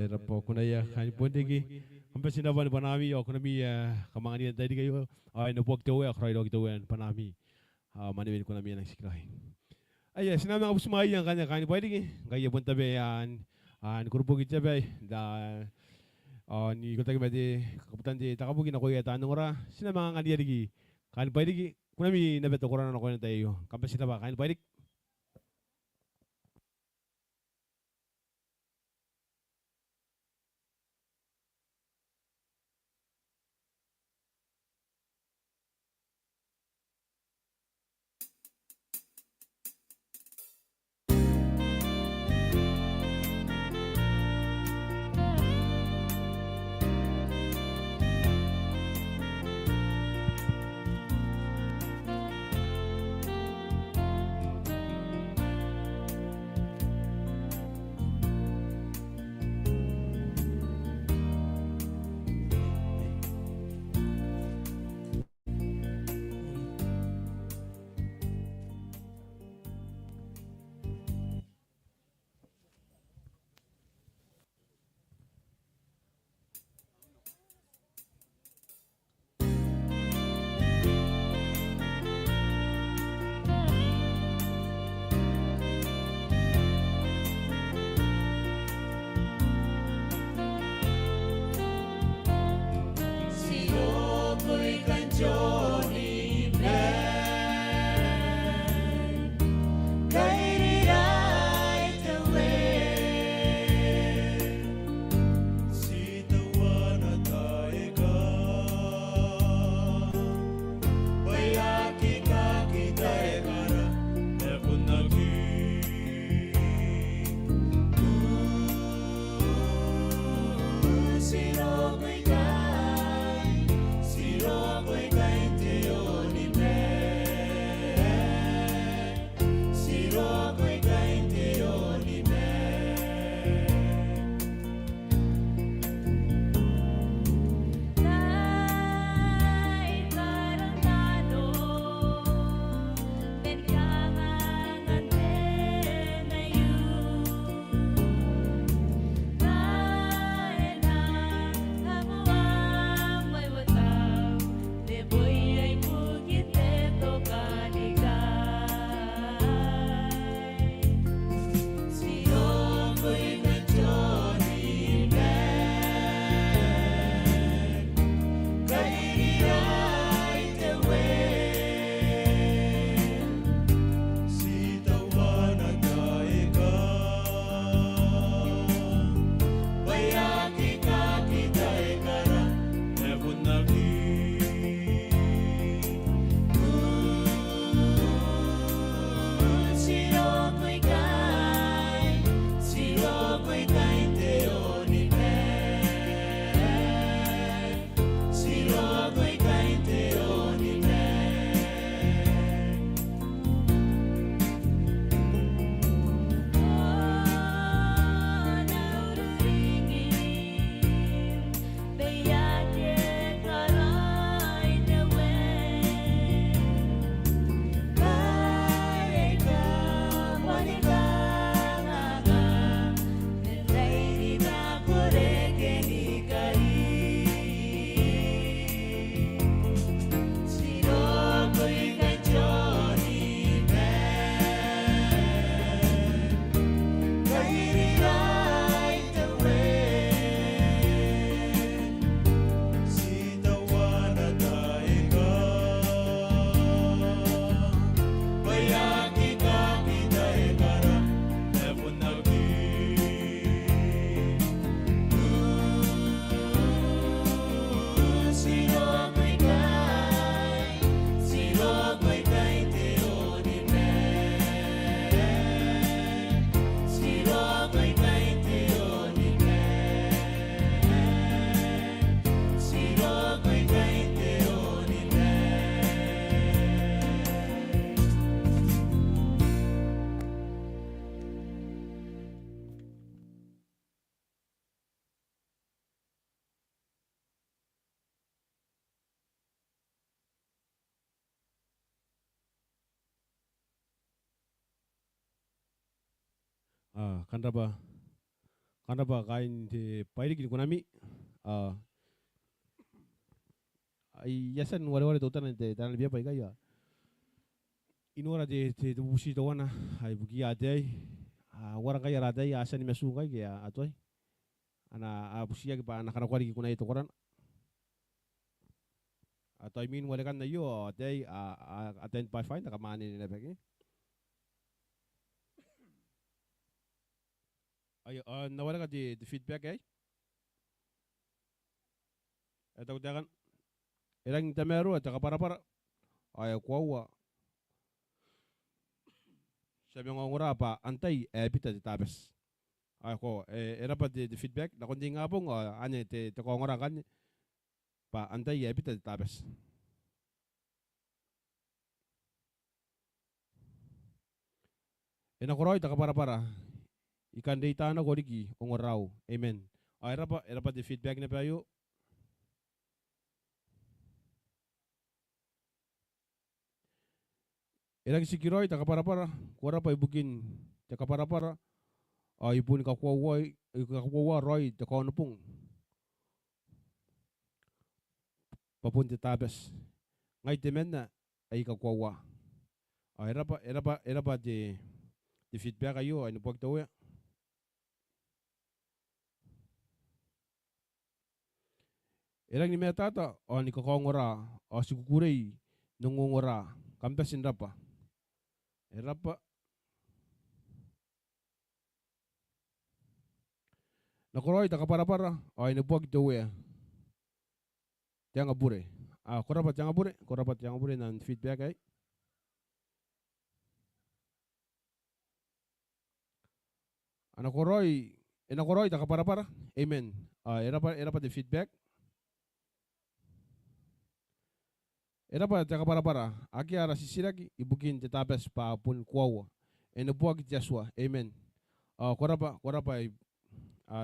era po kuna ya hani pondegi ampe sinava ni panami o kuna mi kamangani tadi kayo ay no pok tewe akray do gitu en panami mani ben kuna mi nang sikrahi ay sinama nga busmay yang kanya kani pwede kaya punta be yan an grupo kita be da ni kota ke bade kaputan di takabugi na ko ya tanong ora sinama nga dia digi kani pwede kuna mi nabeto korana na ko na tayo kampe sinaba kani pwede kanda ba Kana ba kain te pairik ni kunami. Ai yasan wale totan te tanal biya pai kaya. Inora de te busi to wana ai buki adai. Wara kaya radai asan mesu kai ya atoi. Ana busia ki pa nakana kwari ki kunai to koran. Atoi min wale kan na yo adai aten pai fine ka mani ni lebeki. Ay nawala ka di feedback ay. Ito dagan ilang tamero at saka para ay kuwa sabi ng ngura pa antay pita di tabes ay ko era pa di feedback na kundi nga pong anya te ngura kan pa antay pita di tabes inakuroy taka para ikan data na koriki ongorao amen ay era pa di feedback na payo. Ilang sikiroy taka para kuara pa ibukin taka para ipun kakuwa roy taka ono pong papun ti tabes ngai temen na ay kakuwa era pa di feedback ayo ay napag tawe ilang ni metata o ni kakongora o sikukurei nungungora kampesin rapa era pa nakuroy taka para ay napag tawe tiang abure korapat tiang abure nan feedback ay inakuroy taka para amen era pa di feedback era pa taka para aki ara sisiraki ibukin ti tabes pa pun kuwa enabuag ti Joshua amen korapa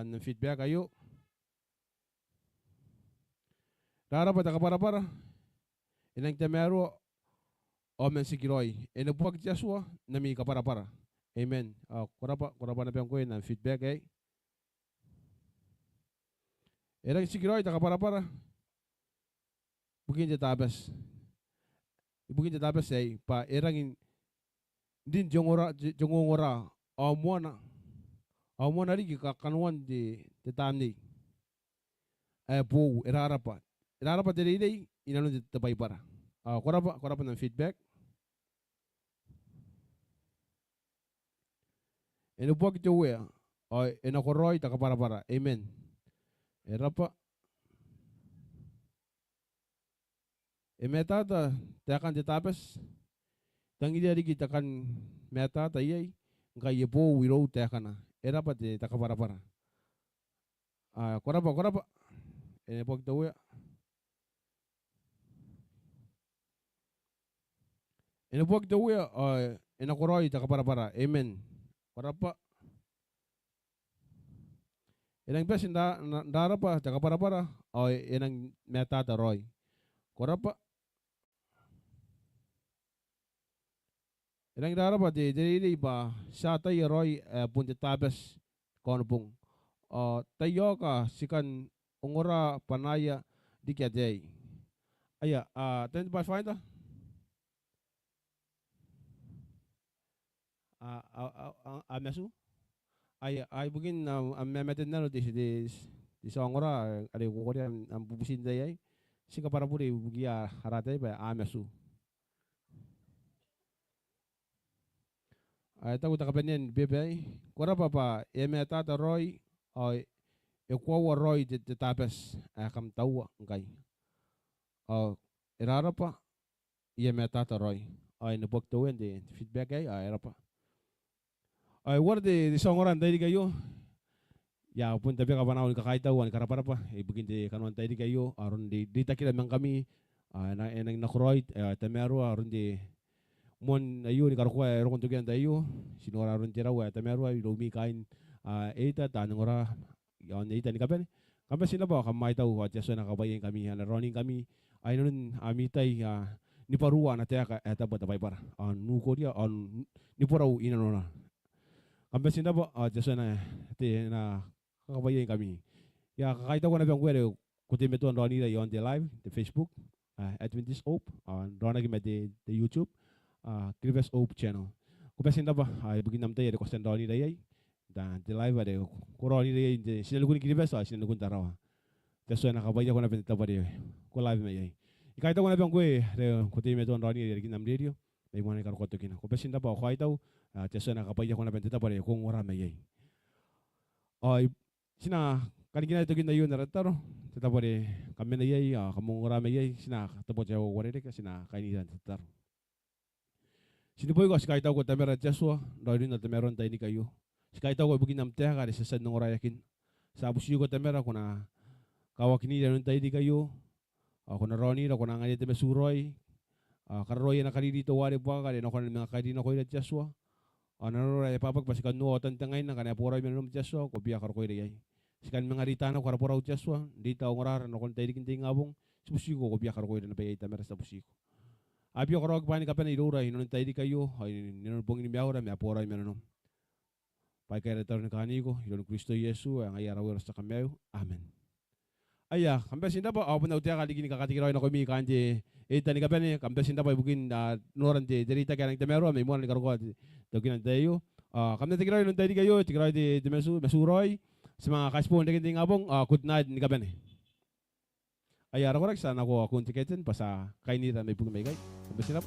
ng feedback ayo rara pa taka para inang temero o men sikiroy enabuag ti Joshua nami ka para amen korapa na piyang ko ng feedback ay inang sikiroy taka para bukin ti tabes ibukin ti tabes ay pa erangin din jongora Aumona rigi kakanuan di tamni po irara pa diri inano di tabay para korapa ng feedback inubuag ito we inakoroy taka para amen erapa metata takan di tapes tang ida rigi takan metata iyay kaya po wiro takana era pa di taka para korapa pag tawe pag tawe inakuroy taka para amen korapa inang bes ndara pa taka para inang metata roy korapa inang ndara pa di dili pa sa tayo roy punti tabes konpong tayo ka sikan ungora panaya di kya day aya 10.5 mesu ay bugin memetin na no di sa ungora ali ko ang bubusin day ay sika para puri bugia harate pa mesu ay tago takapenyen bebe kora pa metata roy ay ekwawa roy di tapes kam tawa ngay irara pa metata roy ay nabagtawin di feedback ay era pa ay war di songoran tayo di kayo ya pun tapi kapanahon kakaitawan karapara pa ibugin di kanuan tayo di kayo aron di takila man kami nang nakroy tamero aron di mon ayo ni karukwa ero kontugian tayo sinora aron tirawa tamero ay lumi kain eta tanong ora yon eta ni kapen kampe sila ba kamay taw at yaso nakabayin kami running kami ay nun amitay ni paruwa na teka eta ba tabay para nuko dia ni porau inanona kampe sila ba at yaso na kakabayan kami. Ya kakaita ko na bang kwere kuti meto on Ronnie on the live, the Facebook, Adventist Hope, Ronnie gima the YouTube, Grievous Hope channel. Kupasin na ba ay bugin namtay ko sa Ronnie day dan the live ade ko Ronnie day sinalukun Grievous sinalukun tarawa. That's why nakabaya ko na pinta pa ko live may. Ikaita ko na bang kwe kuti meto on Ronnie day ginam radio. May mga nakarokoto kina. Kupasin na ba ko itaw that's why nakabaya ko na pinta pa kung wala may. Ay sina kanina ito ginayon na rataro. Tetapo de kami na yay, kamong rame yay, sina tapo jawa warede ka sina kainiran tatar. Sinipoy ko si kaitaw ko tamera Joshua, rin na tameron tayo ni kayo. Si kaitaw ko bugin namteha ka sa sad ng orayakin. Sa abusyo ko tamera ko na kawakini rin tayo ni kayo. Ako na Ronnie, ako na ngayon tayo suroy. Karoy na kali dito wari po ka, ako na mga kaidin ako yung Joshua. Naroray papagpasikan nuo tantangay na kanaya poray meron Joshua, ko biya karoy na yay. Sikan mga ritana ko rapora Joshua, dita ang orar no kon tayo kinting ngabong, subusiko ko biya karoy na pay tamera sa busiko. Abi ko rog pani kapan iluray non tayo di kayo, ay ninon pong inimyaura may poray meron. Pai kay return kaniko, ilon Kristo Yesu ang ayaraw sa kamayo. Amen. Aya, kambesin na ba ako na utiya kaligin kakatikiroy na kami kanje eta ni kapan kambesin na ba bugin noran de derita kanang tamero may mo na karugo dagin tayo. Kamna tikiroy non tayo di kayo, tikiroy de mesuroy. Sa mga kaspon na kinting abong, good night ni kaban eh. Ay, araw-araw, sana ako akong tiketin pa sa kainita may pugmay kay. Sabi sila.